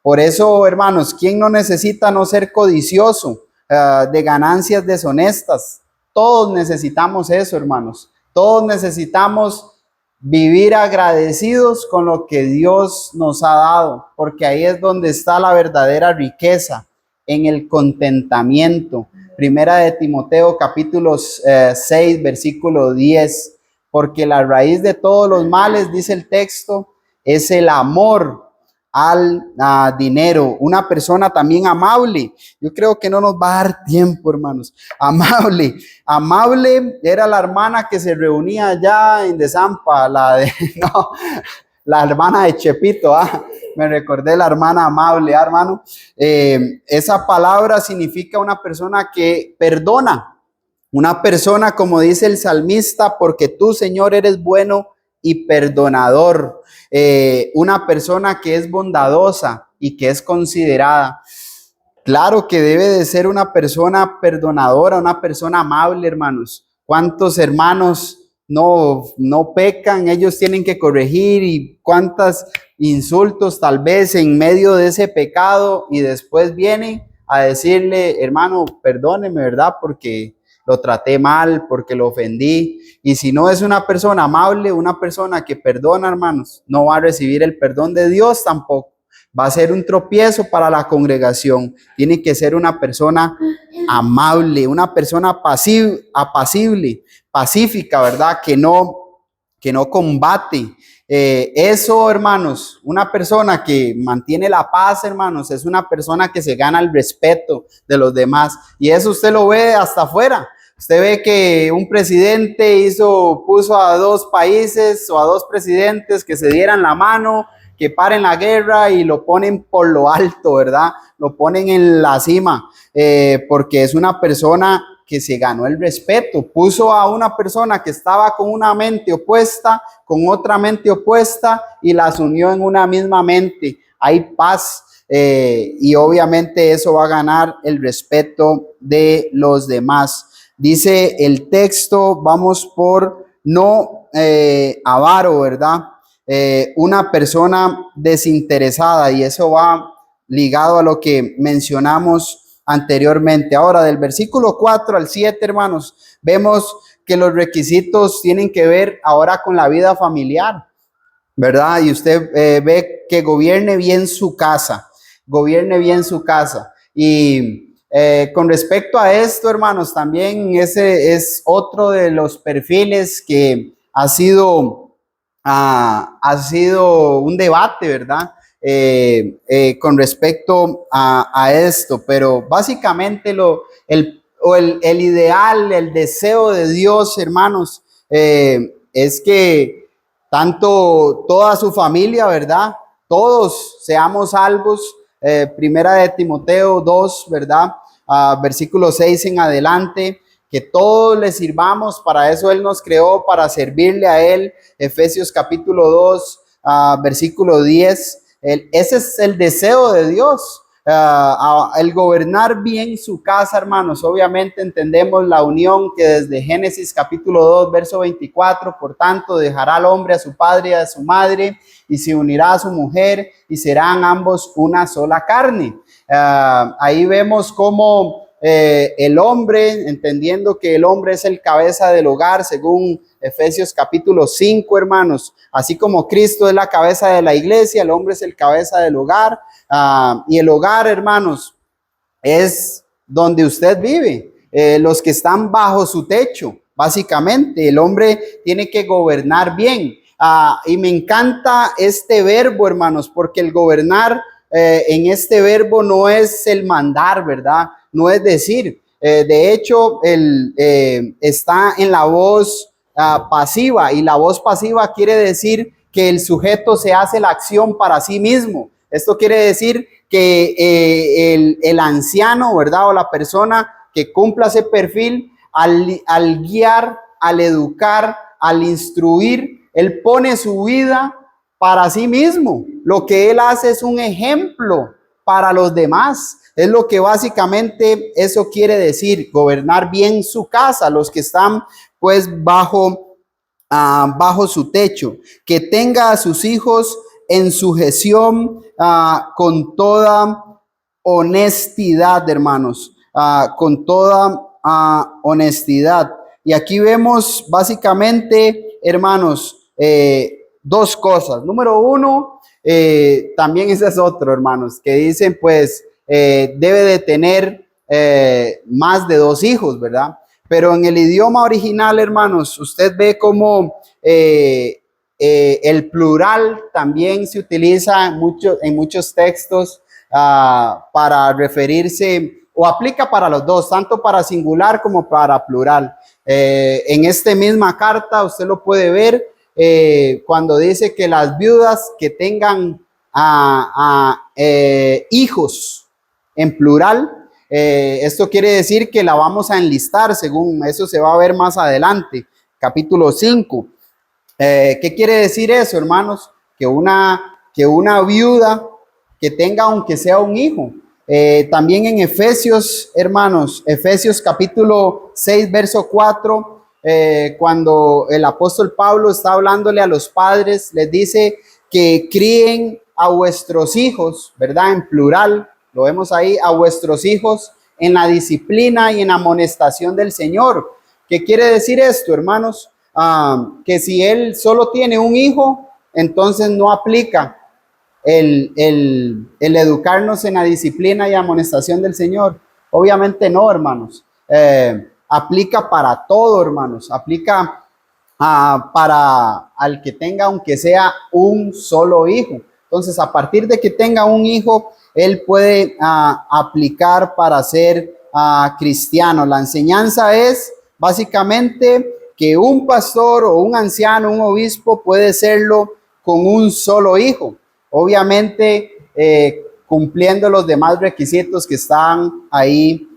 Por eso, hermanos, ¿quién no necesita no ser codicioso de ganancias deshonestas? Todos necesitamos eso, hermanos. Todos necesitamos vivir agradecidos con lo que Dios nos ha dado, porque ahí es donde está la verdadera riqueza, en el contentamiento. Primera de Timoteo capítulo 6, versículo 10, porque la raíz de todos los males, dice el texto, es el amor al dinero. Una persona también amable. Yo creo que no nos va a dar tiempo, hermanos. Amable era la hermana que se reunía allá en Desampa, la hermana de Chepito. Me recordé la hermana amable, hermano. Esa palabra significa una persona que perdona. Una persona, como dice el salmista, porque tú, Señor, eres bueno y perdonador. Una persona que es bondadosa y que es considerada. Claro que debe de ser una persona perdonadora, una persona amable, hermanos. ¿Cuántos hermanos no pecan? Ellos tienen que corregir, y cuántos insultos tal vez en medio de ese pecado, y después vienen a decirle, hermano, perdóneme, ¿verdad? Porque lo traté mal, porque lo ofendí. Y si no es una persona amable, una persona que perdona, hermanos, no va a recibir el perdón de Dios tampoco. va a ser un tropiezo para la congregación. Tiene que ser una persona amable, una persona apacible, pacífica, ¿verdad? Que no combate. Eso, hermanos, una persona que mantiene la paz, hermanos, es una persona que se gana el respeto de los demás. Y eso usted lo ve hasta afuera. Usted ve que un presidente puso a dos países o a dos presidentes que se dieran la mano, que paren la guerra y lo ponen por lo alto, ¿verdad? Lo ponen en la cima, porque es una persona que se ganó el respeto. Puso a una persona que estaba con una mente opuesta, con otra mente opuesta, y las unió en una misma mente. Hay paz, y obviamente eso va a ganar el respeto de los demás. Dice el texto, vamos por no avaro, ¿verdad? Una persona desinteresada, y eso va ligado a lo que mencionamos anteriormente. Ahora, del versículo 4 al 7, hermanos, vemos que los requisitos tienen que ver ahora con la vida familiar, ¿verdad? Y usted ve que gobierne bien su casa, gobierne bien su casa. Y con respecto a esto, hermanos, también ese es otro de los perfiles que ha sido un debate, ¿verdad? Con respecto a esto, pero básicamente el ideal, el deseo de Dios, hermanos, es que toda su familia, ¿verdad? Todos seamos salvos. Primera de Timoteo 2, ¿verdad? Versículo 6 en adelante, que todos le sirvamos, para eso Él nos creó, para servirle a Él. Efesios capítulo 2, versículo 10. Ese es el deseo de Dios, el gobernar bien su casa, hermanos. Obviamente entendemos la unión que desde Génesis capítulo 2, verso 24, por tanto dejará al hombre a su padre y a su madre, y se unirá a su mujer, y serán ambos una sola carne. Ahí vemos cómo el hombre, entendiendo que el hombre es el cabeza del hogar, según Efesios capítulo 5, hermanos, así como Cristo es la cabeza de la iglesia, el hombre es el cabeza del hogar, y el hogar, hermanos, es donde usted vive, los que están bajo su techo. Básicamente, el hombre tiene que gobernar bien. Y me encanta este verbo, hermanos, porque el gobernar en este verbo no es el mandar, ¿verdad? No es decir. De hecho, está en la voz pasiva, y la voz pasiva quiere decir que el sujeto se hace la acción para sí mismo. Esto quiere decir que el anciano, ¿verdad? O la persona que cumpla ese perfil, al guiar, al educar, al instruir, él pone su vida para sí mismo. Lo que él hace es un ejemplo para los demás. Es lo que básicamente eso quiere decir, gobernar bien su casa, los que están pues bajo su techo, que tenga a sus hijos en sujeción con toda honestidad, hermanos, con toda honestidad. Y aquí vemos básicamente, hermanos, dos cosas. Número uno, también ese es otro, hermanos, que dicen pues debe de tener más de 2 hijos, ¿verdad? Pero en el idioma original, hermanos, usted ve cómo el plural también se utiliza en muchos textos para referirse, o aplica para los dos, tanto para singular como para plural. En esta misma carta usted lo puede ver cuando dice que las viudas que tengan hijos en plural, esto quiere decir que la vamos a enlistar, según eso se va a ver más adelante, capítulo 5. ¿Qué quiere decir eso, hermanos? Que una viuda que tenga aunque sea un hijo. También en Efesios, hermanos, Efesios capítulo 6, verso 4, cuando el apóstol Pablo está hablándole a los padres, les dice que críen a vuestros hijos, ¿verdad? En plural, lo vemos ahí, a vuestros hijos en la disciplina y en amonestación del Señor. ¿Qué quiere decir esto, hermanos? Que si él solo tiene un hijo, entonces no aplica el educarnos en la disciplina y amonestación del Señor? Obviamente no, hermanos. Aplica para todo, hermanos. Aplica para al que tenga, aunque sea un solo hijo. Entonces, a partir de que tenga un hijo, él puede aplicar para ser cristiano. La enseñanza es básicamente que un pastor o un anciano, un obispo puede serlo con un solo hijo. Obviamente, cumpliendo los demás requisitos que están ahí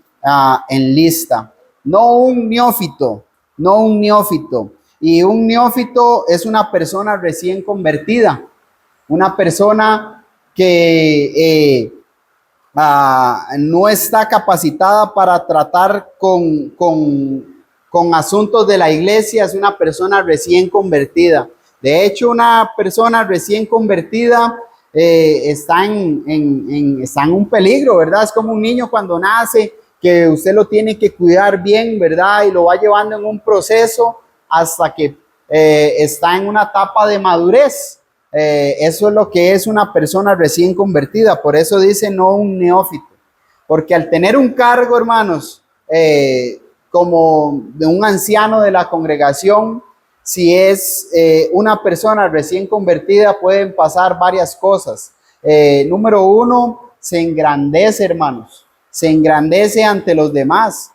en lista. No un neófito, no un neófito. Y un neófito es una persona recién convertida, una persona que no está capacitada para tratar con asuntos de la iglesia, es una persona recién convertida. De hecho, una persona recién convertida está en un peligro, ¿verdad? Es como un niño cuando nace, que usted lo tiene que cuidar bien, ¿verdad? Y lo va llevando en un proceso hasta que está en una etapa de madurez. Eso es lo que es una persona recién convertida. Por eso dice no un neófito. Porque al tener un cargo, hermanos, como de un anciano de la congregación, si es una persona recién convertida, pueden pasar varias cosas. Número uno, se engrandece, hermanos. Se engrandece ante los demás.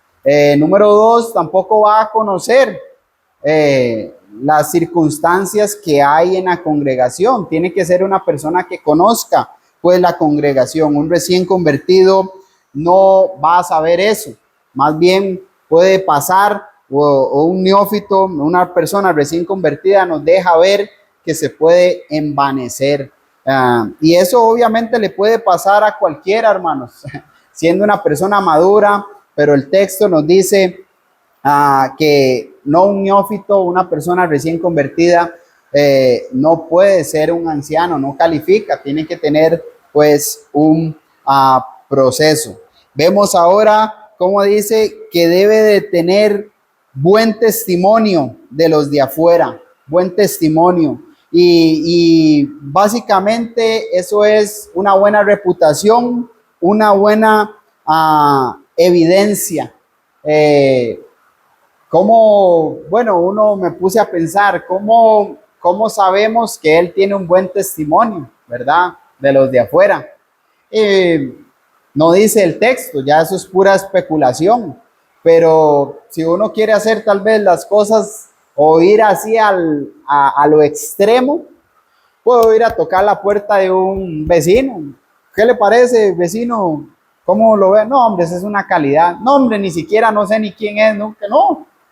Número dos, tampoco va a conocer las circunstancias que hay en la congregación. Tiene que ser una persona que conozca pues la congregación. Un recién convertido no va a saber eso. Más bien puede pasar o un neófito, una persona recién convertida nos deja ver que se puede envanecer. Y eso obviamente le puede pasar a cualquiera, hermanos, siendo una persona madura, pero el texto nos dice que no un neófito, una persona recién convertida, no puede ser un anciano, no califica, tiene que tener pues un proceso. Vemos ahora cómo dice que debe de tener buen testimonio de los de afuera, buen testimonio. Y básicamente eso es una buena reputación, una buena evidencia. Bueno, uno me puse a pensar, ¿cómo sabemos que él tiene un buen testimonio, verdad? De los de afuera. No dice el texto, ya eso es pura especulación. Pero si uno quiere hacer tal vez las cosas o ir así a lo extremo, puedo ir a tocar la puerta de un vecino. ¿Qué le parece, vecino? ¿Cómo lo ve? No, hombre, esa es una calidad. No, hombre, ni siquiera no sé ni quién es,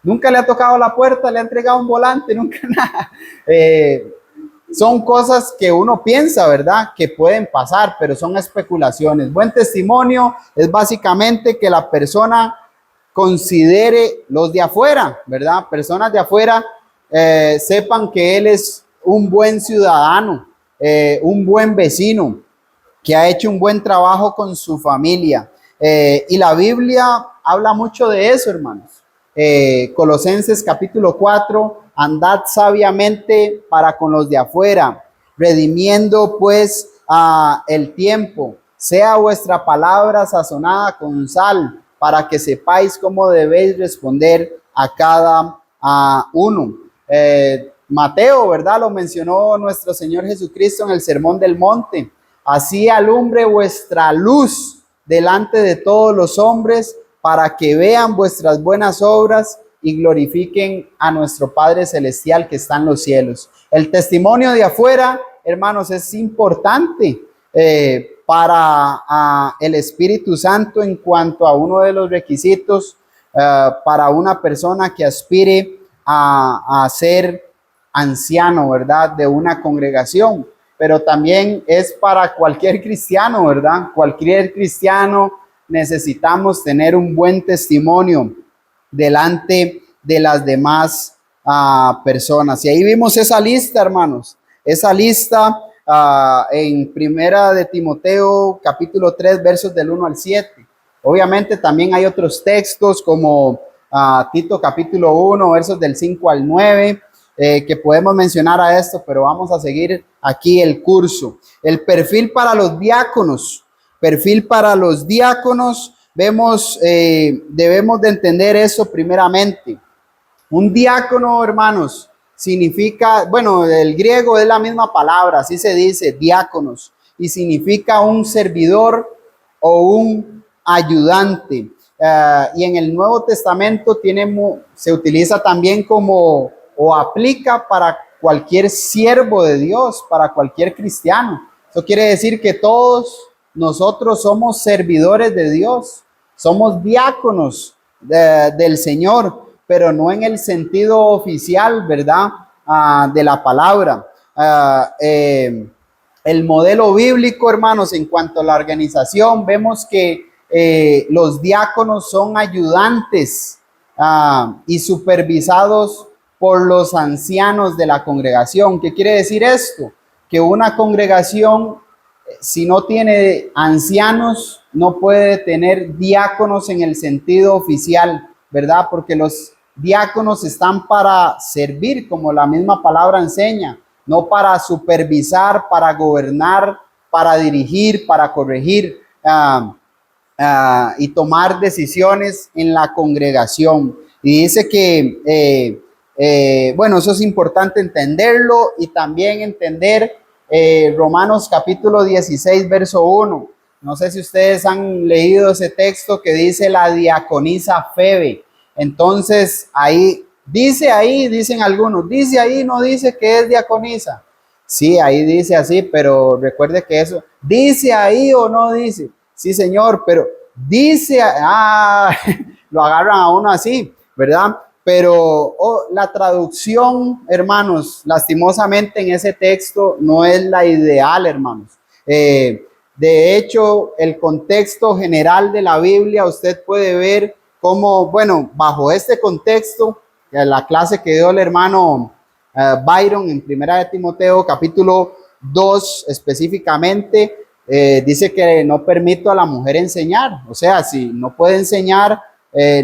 nunca le ha tocado la puerta, le ha entregado un volante, nunca nada. Son cosas que uno piensa, ¿verdad? Que pueden pasar, pero son especulaciones. Buen testimonio es básicamente que la persona considere los de afuera, ¿verdad? Personas de afuera sepan que él es un buen ciudadano, un buen vecino, que ha hecho un buen trabajo con su familia. Y la Biblia habla mucho de eso, hermanos. Colosenses capítulo 4, andad sabiamente para con los de afuera, redimiendo pues el tiempo, sea vuestra palabra sazonada con sal, para que sepáis cómo debéis responder a cada uno. Mateo, ¿verdad? Lo mencionó nuestro Señor Jesucristo en el Sermón del Monte. Así alumbre vuestra luz delante de todos los hombres, para que vean vuestras buenas obras y glorifiquen a nuestro Padre Celestial que está en los cielos. El testimonio de afuera, hermanos, es importante para el Espíritu Santo en cuanto a uno de los requisitos para una persona que aspire a ser anciano, ¿verdad? De una congregación, pero también es para cualquier cristiano, ¿verdad? Cualquier cristiano necesitamos tener un buen testimonio delante de las demás personas. Y ahí vimos esa lista, hermanos, esa lista en Primera de Timoteo, capítulo 3, versos del 1 al 7. Obviamente también hay otros textos como Tito, capítulo 1, versos del 5 al 9, que podemos mencionar a esto, pero vamos a seguir aquí el curso. El perfil para los diáconos. Perfil para los diáconos. Vemos, debemos de entender eso primeramente. Un diácono, hermanos, significa, bueno, el griego es la misma palabra, así se dice, diáconos, y significa un servidor o un ayudante. Y en el Nuevo Testamento se utiliza también como, o aplica para cualquier siervo de Dios, para cualquier cristiano. Eso quiere decir que todos nosotros somos servidores de Dios, somos diáconos del Señor, pero no en el sentido oficial, ¿verdad? De la palabra. El modelo bíblico, hermanos, en cuanto a la organización, vemos que los diáconos son ayudantes y supervisados por los ancianos de la congregación. ¿Qué quiere decir esto? Que una congregación, si no tiene ancianos, no puede tener diáconos en el sentido oficial, ¿verdad? Porque los diáconos están para servir, como la misma palabra enseña, no para supervisar, para gobernar, para dirigir, para corregir y tomar decisiones en la congregación. Y dice que, bueno, eso es importante entenderlo y también entender Romanos capítulo 16, verso 1. No sé si ustedes han leído ese texto que dice la diaconisa Febe. Entonces, dicen algunos, dice ahí, no dice que es diaconisa. Sí, ahí dice así, pero recuerde que eso, dice ahí o no dice. Sí, señor, pero dice, lo agarran a uno así, ¿verdad? Pero la traducción, hermanos, lastimosamente en ese texto no es la ideal, hermanos. De hecho, el contexto general de la Biblia, usted puede ver cómo, bueno, bajo este contexto, la clase que dio el hermano Byron en Primera de Timoteo, capítulo 2 específicamente, dice que no permito a la mujer enseñar. O sea, si no puede enseñar,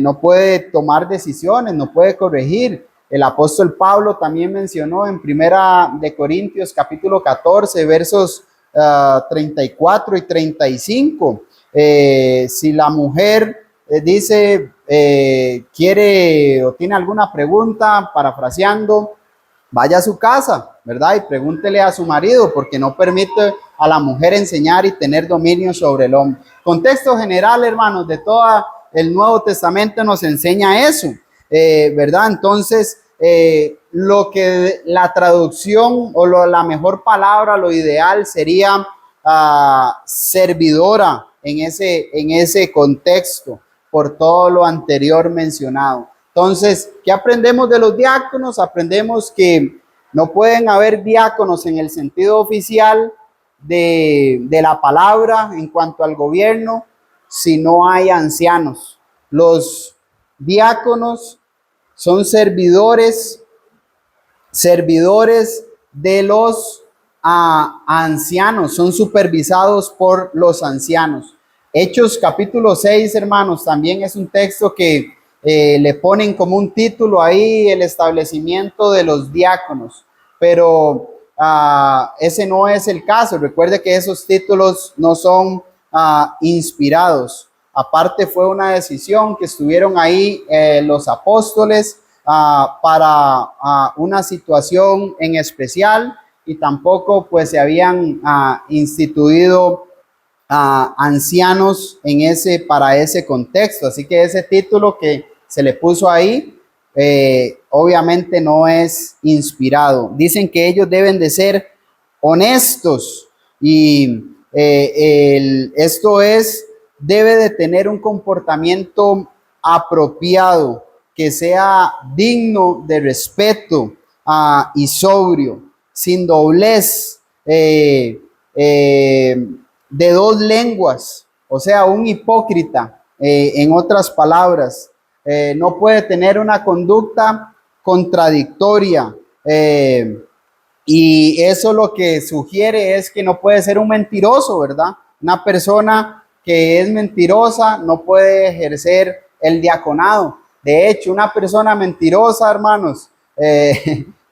no puede tomar decisiones, no puede corregir. El apóstol Pablo también mencionó en Primera de Corintios, capítulo 14, versos 34 y 35. Si la mujer dice, quiere o tiene alguna pregunta, parafraseando, vaya a su casa, ¿verdad? Y pregúntele a su marido, porque no permite a la mujer enseñar y tener dominio sobre el hombre. Contexto general, hermanos, de todo el Nuevo Testamento nos enseña eso, ¿verdad? Entonces, lo que la traducción o la mejor palabra, lo ideal sería servidora en ese contexto, por todo lo anterior mencionado. Entonces, ¿qué aprendemos de los diáconos? Aprendemos que no pueden haber diáconos en el sentido oficial de la palabra en cuanto al gobierno si no hay ancianos. Los diáconos son servidores de los ancianos, son supervisados por los ancianos. Hechos capítulo 6, hermanos, también es un texto que le ponen como un título ahí, el establecimiento de los diáconos, pero ese no es el caso. Recuerde que esos títulos no son inspirados. Aparte, fue una decisión que estuvieron ahí los apóstoles para una situación en especial, y tampoco pues se habían instituido ancianos para ese contexto. Así que ese título que se le puso ahí obviamente no es inspirado. Dicen que ellos deben de ser honestos y debe de tener un comportamiento apropiado, que sea digno de respeto y sobrio, sin doblez, de dos lenguas, o sea, un hipócrita, en otras palabras. No puede tener una conducta contradictoria, y eso lo que sugiere es que no puede ser un mentiroso, ¿verdad? Una persona que es mentirosa no puede ejercer el diaconado. De hecho, una persona mentirosa, hermanos,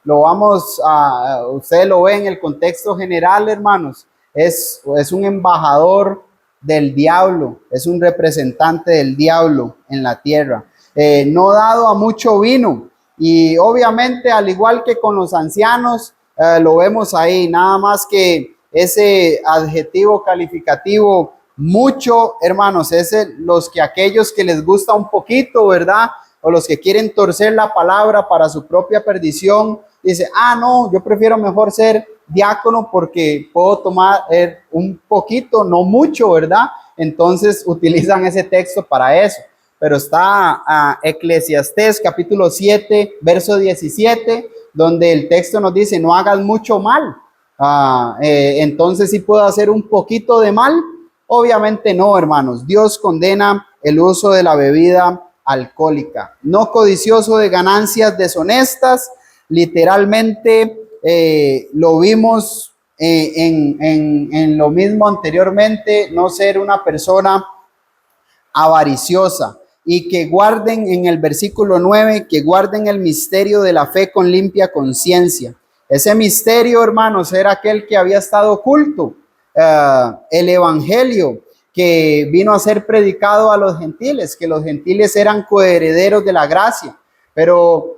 lo vamos a, ustedes lo ven en el contexto general, hermanos, es un embajador del diablo, es un representante del diablo en la tierra, no dado a mucho vino. Y obviamente, al igual que con los ancianos, lo vemos ahí, nada más que ese adjetivo calificativo mucho, hermanos, es aquellos que les gusta un poquito, ¿verdad? O los que quieren torcer la palabra para su propia perdición. Dice, no, yo prefiero mejor ser diácono porque puedo tomar un poquito, no mucho, ¿verdad? Entonces utilizan ese texto para eso. Pero está Eclesiastés capítulo 7, verso 17, donde el texto nos dice, no hagas mucho mal. Entonces, ¿sí puedo hacer un poquito de mal? Obviamente no, hermanos. Dios condena el uso de la bebida alcohólica. No codicioso de ganancias deshonestas. Literalmente lo vimos en lo mismo anteriormente. No ser una persona avariciosa. Y que guarden en el versículo 9, que guarden el misterio de la fe con limpia conciencia. Ese misterio, hermanos, era aquel que había estado oculto. El evangelio que vino a ser predicado a los gentiles, que los gentiles eran coherederos de la gracia. Pero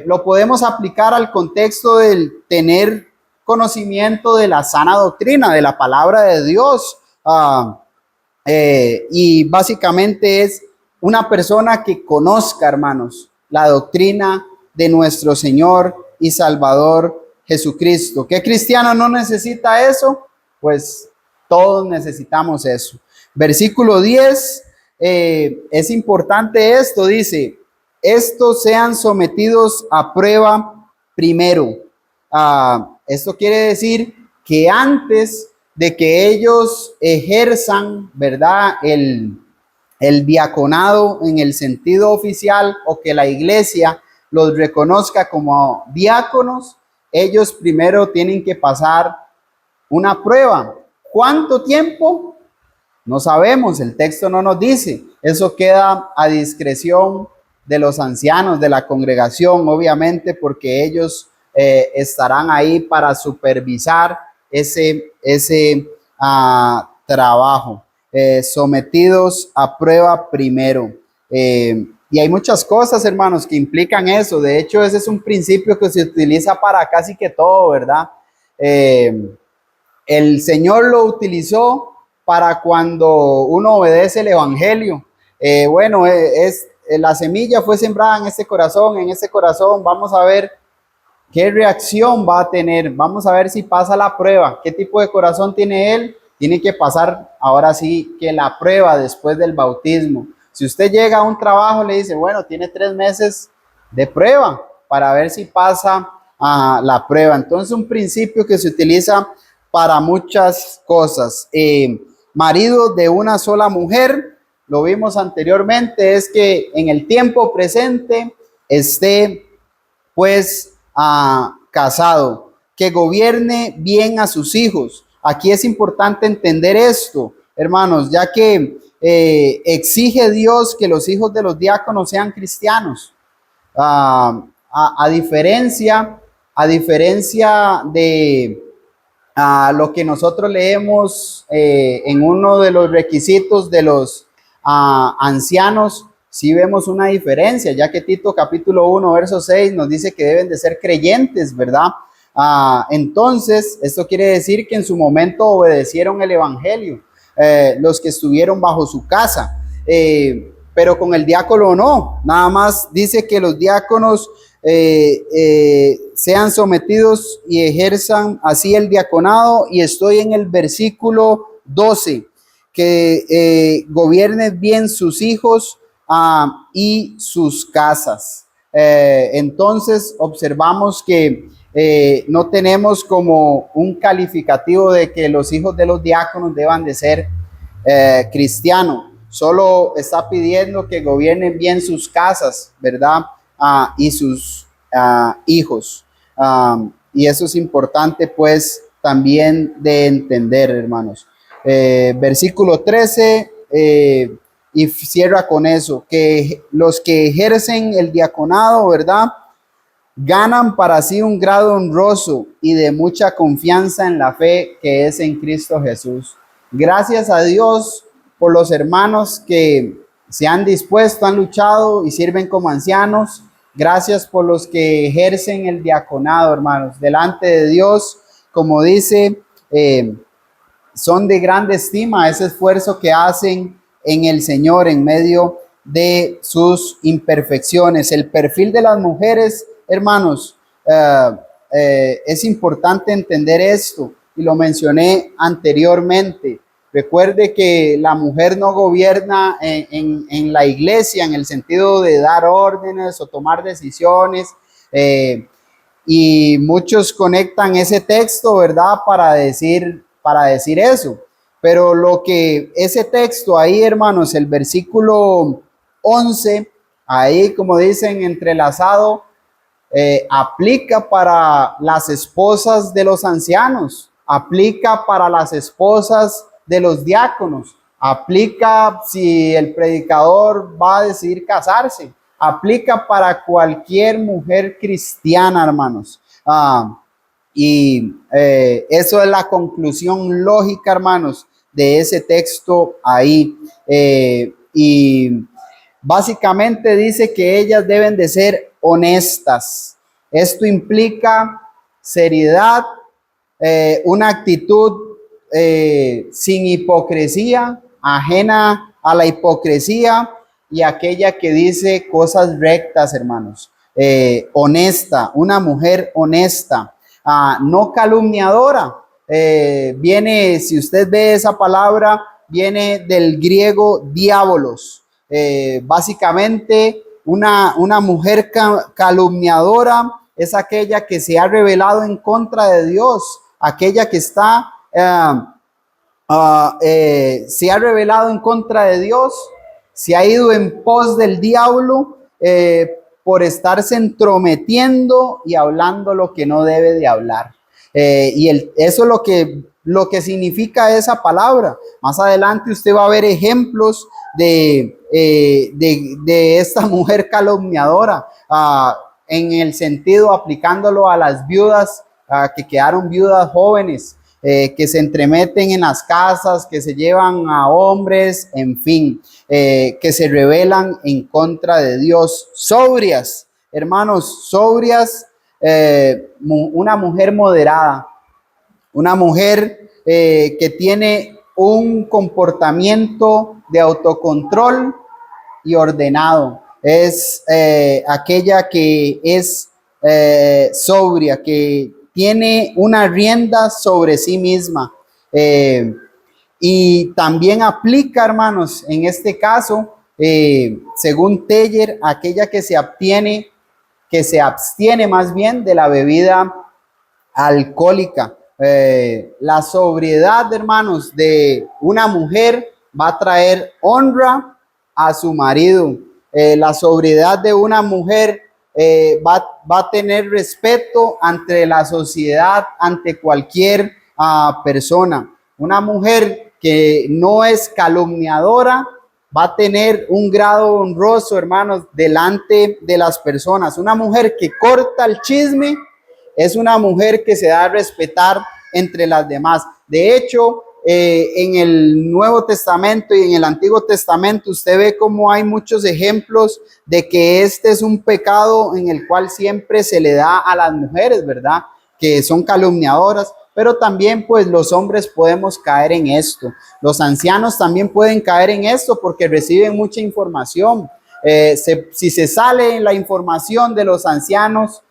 lo podemos aplicar al contexto del tener conocimiento de la sana doctrina, de la palabra de Dios. Y básicamente es una persona que conozca, hermanos, la doctrina de nuestro Señor y Salvador Jesucristo. ¿Qué cristiano no necesita eso? Pues todos necesitamos eso. Versículo 10, es importante esto, dice, estos sean sometidos a prueba primero. Esto quiere decir que antes de que ellos ejerzan, ¿verdad?, el diaconado en el sentido oficial, o que la iglesia los reconozca como diáconos, ellos primero tienen que pasar una prueba. ¿Cuánto tiempo? No sabemos, el texto no nos dice. Eso queda a discreción de los ancianos de la congregación, obviamente, porque ellos estarán ahí para supervisar ese trabajo. Sometidos a prueba primero. Y hay muchas cosas, hermanos, que implican eso. De hecho, ese es un principio que se utiliza para casi que todo, ¿verdad? El Señor lo utilizó para cuando uno obedece el evangelio. La semilla fue sembrada en ese corazón, vamos a ver qué reacción va a tener, vamos a ver si pasa la prueba, qué tipo de corazón tiene él. Tiene que pasar ahora sí que la prueba después del bautismo. Si usted llega a un trabajo, le dice, bueno, tiene 3 meses de prueba para ver si pasa la prueba. Entonces, un principio que se utiliza para muchas cosas. Marido de una sola mujer, lo vimos anteriormente, es que en el tiempo presente esté pues casado, que gobierne bien a sus hijos. Aquí es importante entender esto, hermanos, ya que exige Dios que los hijos de los diáconos sean cristianos. A diferencia de lo que nosotros leemos en uno de los requisitos de los ancianos, sí vemos una diferencia, ya que Tito capítulo 1, verso 6 nos dice que deben de ser creyentes, ¿verdad? Entonces, esto quiere decir que en su momento obedecieron el evangelio, los que estuvieron bajo su casa, pero con el diácono no, nada más dice que los diáconos sean sometidos y ejerzan así el diaconado. Y estoy en el versículo 12, que gobiernen bien sus hijos y sus casas. Entonces observamos que no tenemos como un calificativo de que los hijos de los diáconos deban de ser cristianos. Solo está pidiendo que gobiernen bien sus casas, ¿verdad? Y sus hijos. Y eso es importante pues también de entender, hermanos. Versículo 13, y cierra con eso, que los que ejercen el diaconado, ¿verdad? ganan para sí un grado honroso y de mucha confianza en la fe que es en Cristo Jesús. Gracias a Dios por los hermanos que se han dispuesto, han luchado y sirven como ancianos. Gracias por los que ejercen el diaconado, hermanos, delante de Dios, como dice, son de grande estima ese esfuerzo que hacen en el Señor en medio de sus imperfecciones. El perfil de las mujeres, hermanos, es importante entender esto y lo mencioné anteriormente. Recuerde que la mujer no gobierna en la iglesia en el sentido de dar órdenes o tomar decisiones. Y muchos conectan ese texto, ¿verdad? Para decir eso. Pero lo que ese texto ahí, hermanos, el versículo 11, ahí como dicen entrelazado, aplica para las esposas de los ancianos, aplica para las esposas de los diáconos, aplica si el predicador va a decidir casarse, aplica para cualquier mujer cristiana, hermanos. Eso es la conclusión lógica, hermanos, de ese texto ahí. Y básicamente dice que ellas deben de ser honestas. Esto implica seriedad, una actitud sin hipocresía, ajena a la hipocresía y aquella que dice cosas rectas, hermanos. Honesta, una mujer honesta, no calumniadora. Viene, si usted ve esa palabra, viene del griego diabolos. Básicamente, una mujer calumniadora es aquella que se ha rebelado en contra de Dios, aquella que está se ha rebelado en contra de Dios, se ha ido en pos del diablo por estarse entrometiendo y hablando lo que no debe de hablar. Eso es lo que significa esa palabra. Más adelante usted va a ver ejemplos de esta mujer calumniadora, en el sentido aplicándolo a las viudas que quedaron viudas jóvenes, que se entremeten en las casas, que se llevan a hombres, en fin, que se rebelan en contra de Dios. Sobrias, hermanos, sobrias, una mujer moderada, una mujer que tiene un comportamiento de autocontrol y ordenado. Es aquella que es sobria, que tiene una rienda sobre sí misma. Y también aplica, hermanos, en este caso, según Teller, aquella que se abstiene más bien de la bebida alcohólica. La sobriedad, hermanos, de una mujer va a traer honra a su marido. La sobriedad de una mujer va a tener respeto ante la sociedad, ante cualquier persona. Una mujer que no es calumniadora va a tener un grado honroso, hermanos, delante de las personas. Una mujer que corta el chisme es una mujer que se da a respetar entre las demás. De hecho, en el Nuevo Testamento y en el Antiguo Testamento usted ve cómo hay muchos ejemplos de que este es un pecado en el cual siempre se le da a las mujeres, ¿verdad? Que son calumniadoras, pero también pues los hombres podemos caer en esto. Los ancianos también pueden caer en esto porque reciben mucha información. Si se sale la información de los ancianos,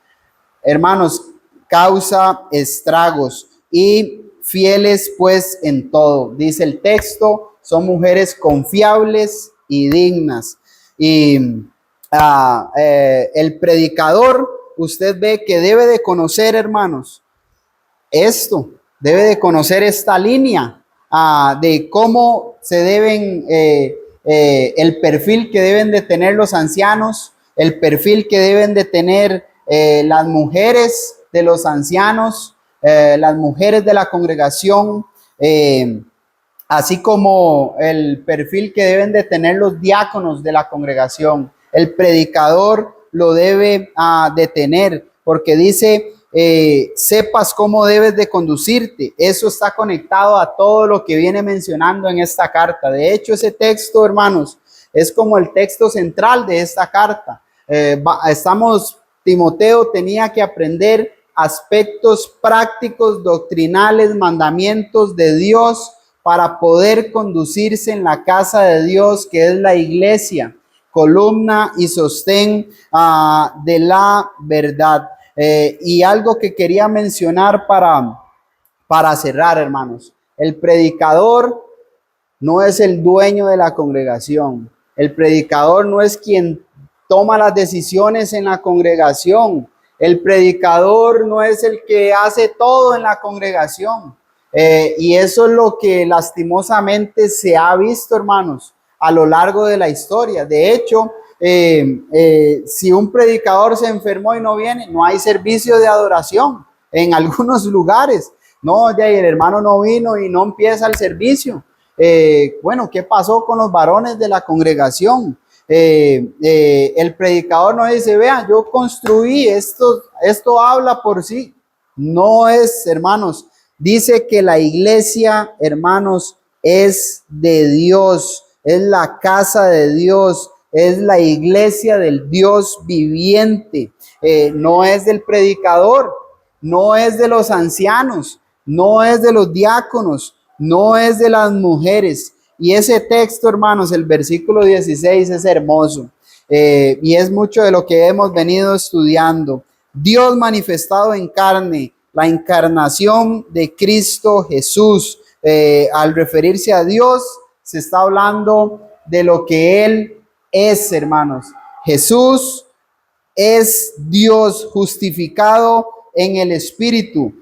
hermanos, causa estragos. Y fieles pues en todo, dice el texto, son mujeres confiables y dignas. Y el predicador, usted ve que debe de conocer, hermanos, esto, debe de conocer esta línea de cómo se deben, el perfil que deben de tener los ancianos, el perfil que deben de tener las mujeres de los ancianos, las mujeres de la congregación, así como el perfil que deben de tener los diáconos de la congregación. El predicador lo debe de tener, porque dice, sepas cómo debes de conducirte. Eso está conectado a todo lo que viene mencionando en esta carta. De hecho, ese texto, hermanos, es como el texto central de esta carta. Timoteo tenía que aprender aspectos prácticos, doctrinales, mandamientos de Dios para poder conducirse en la casa de Dios, que es la iglesia, columna y sostén de la verdad. Y algo que quería mencionar para cerrar, hermanos. El predicador no es el dueño de la congregación. El predicador no es quien toma las decisiones en la congregación. El predicador no es el que hace todo en la congregación. Y eso es lo que lastimosamente se ha visto, hermanos, a lo largo de la historia. De hecho, si un predicador se enfermó y no viene, no hay servicio de adoración en algunos lugares. No, ya el hermano no vino y no empieza el servicio. Bueno, ¿qué pasó con los varones de la congregación? El predicador no dice, vean, yo construí esto habla por sí. No es, hermanos, dice que la iglesia, hermanos, es de Dios, es la casa de Dios, es la iglesia del Dios viviente. No es del predicador, no es de los ancianos, no es de los diáconos, no es de las mujeres. Y ese texto, hermanos, el versículo 16 es hermoso. Y es mucho de lo que hemos venido estudiando. Dios manifestado en carne, la encarnación de Cristo Jesús. Al referirse a Dios, se está hablando de lo que Él es, hermanos. Jesús es Dios justificado en el Espíritu.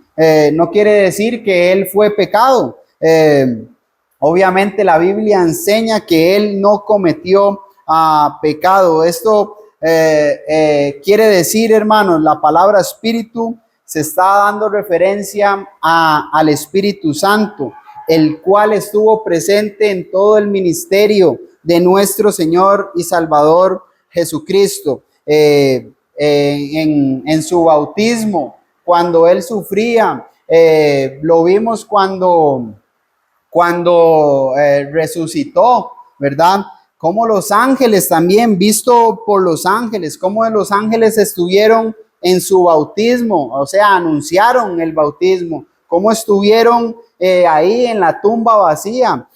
No quiere decir que Él fue pecado. Obviamente la Biblia enseña que Él no cometió pecado. Esto quiere decir, hermanos, la palabra Espíritu se está dando referencia al Espíritu Santo, el cual estuvo presente en todo el ministerio de nuestro Señor y Salvador Jesucristo. En su bautismo, cuando Él sufría, lo vimos cuando resucitó, ¿verdad? Como los ángeles también, visto por los ángeles, como los ángeles estuvieron en su bautismo, o sea, anunciaron el bautismo, cómo estuvieron ahí en la tumba vacía,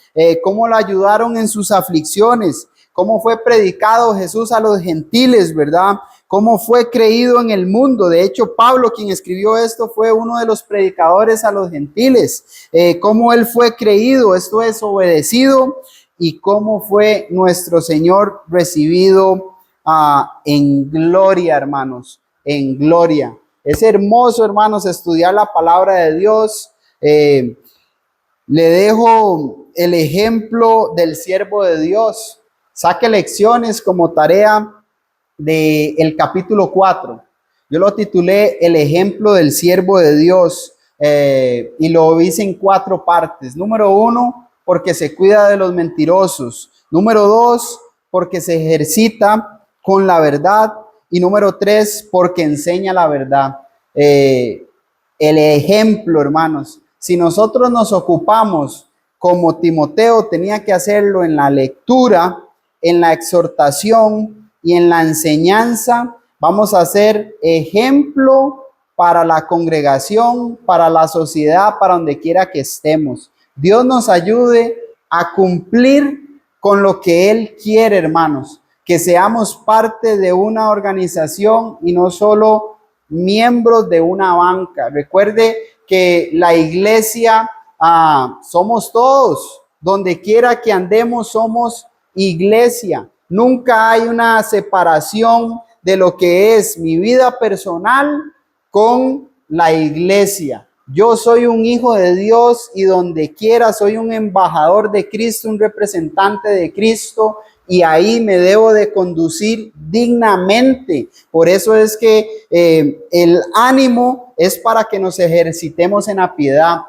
cómo lo ayudaron en sus aflicciones, cómo fue predicado Jesús a los gentiles, ¿verdad? Cómo fue creído en el mundo. De hecho, Pablo, quien escribió esto, fue uno de los predicadores a los gentiles. Cómo él fue creído, esto es, obedecido, y cómo fue nuestro Señor recibido en gloria, hermanos, en gloria. Es hermoso, hermanos, estudiar la palabra de Dios. Le dejo el ejemplo del siervo de Dios. Saque lecciones como tarea del capítulo 4. Yo lo titulé El ejemplo del siervo de Dios y lo hice en 4 partes. Número 1, porque se cuida de los mentirosos. Número 2, porque se ejercita con la verdad. Y número 3, porque enseña la verdad. El ejemplo, hermanos. Si nosotros nos ocupamos, como Timoteo tenía que hacerlo, en la lectura, en la exhortación y en la enseñanza, vamos a ser ejemplo para la congregación, para la sociedad, para donde quiera que estemos. Dios nos ayude a cumplir con lo que Él quiere, hermanos, que seamos parte de una organización y no solo miembros de una banca. Recuerde que la iglesia somos todos, donde quiera que andemos somos iglesia. Nunca hay una separación de lo que es mi vida personal con la iglesia. Yo soy un hijo de Dios y donde quiera soy un embajador de Cristo, un representante de Cristo, y ahí me debo de conducir dignamente. Por eso es que el ánimo es para que nos ejercitemos en la piedad.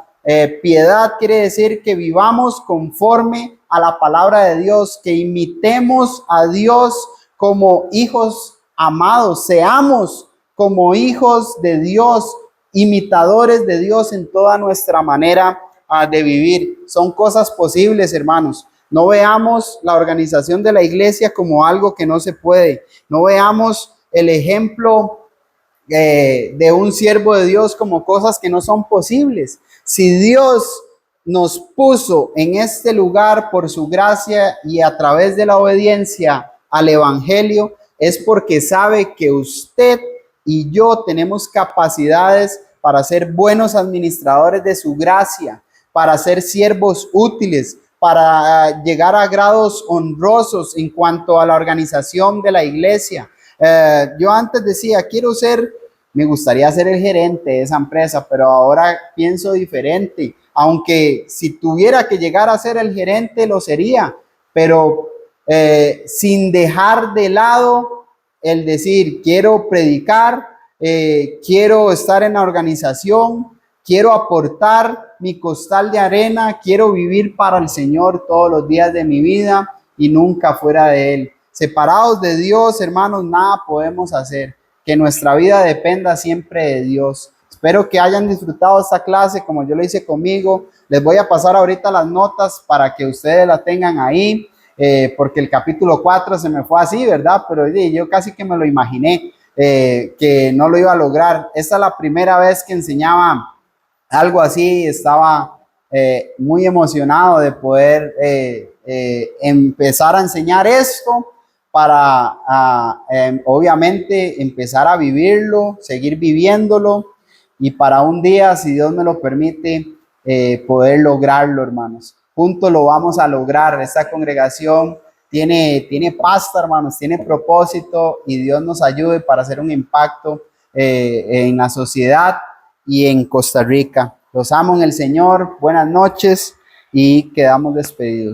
Piedad quiere decir que vivamos conforme a la palabra de Dios, que imitemos a Dios como hijos amados, seamos como hijos de Dios, imitadores de Dios en toda nuestra manera de vivir. Son cosas posibles, hermanos. No veamos la organización de la iglesia como algo que no se puede. No veamos el ejemplo de un siervo de Dios como cosas que no son posibles. Si Dios nos puso en este lugar por su gracia y a través de la obediencia al evangelio, es porque sabe que usted y yo tenemos capacidades para ser buenos administradores de su gracia, para ser siervos útiles, para llegar a grados honrosos en cuanto a la organización de la iglesia. Yo antes decía, me gustaría ser el gerente de esa empresa, pero ahora pienso diferente. Aunque si tuviera que llegar a ser el gerente, lo sería, pero sin dejar de lado el decir, quiero predicar, quiero estar en la organización, quiero aportar mi costal de arena, quiero vivir para el Señor todos los días de mi vida y nunca fuera de Él. Separados de Dios, hermanos, nada podemos hacer. Que nuestra vida dependa siempre de Dios. Espero que hayan disfrutado esta clase como yo lo hice conmigo. Les voy a pasar ahorita las notas para que ustedes la tengan ahí, porque el capítulo 4 se me fue así, ¿verdad? Pero yo casi que me lo imaginé, que no lo iba a lograr. Esta es la primera vez que enseñaba algo así. Estaba muy emocionado de poder empezar a enseñar esto para obviamente empezar a vivirlo, seguir viviéndolo y para un día, si Dios me lo permite, poder lograrlo, hermanos. Juntos lo vamos a lograr. Esta congregación tiene pasta, hermanos, tiene propósito y Dios nos ayude para hacer un impacto en la sociedad y en Costa Rica. Los amo en el Señor. Buenas noches y quedamos despedidos.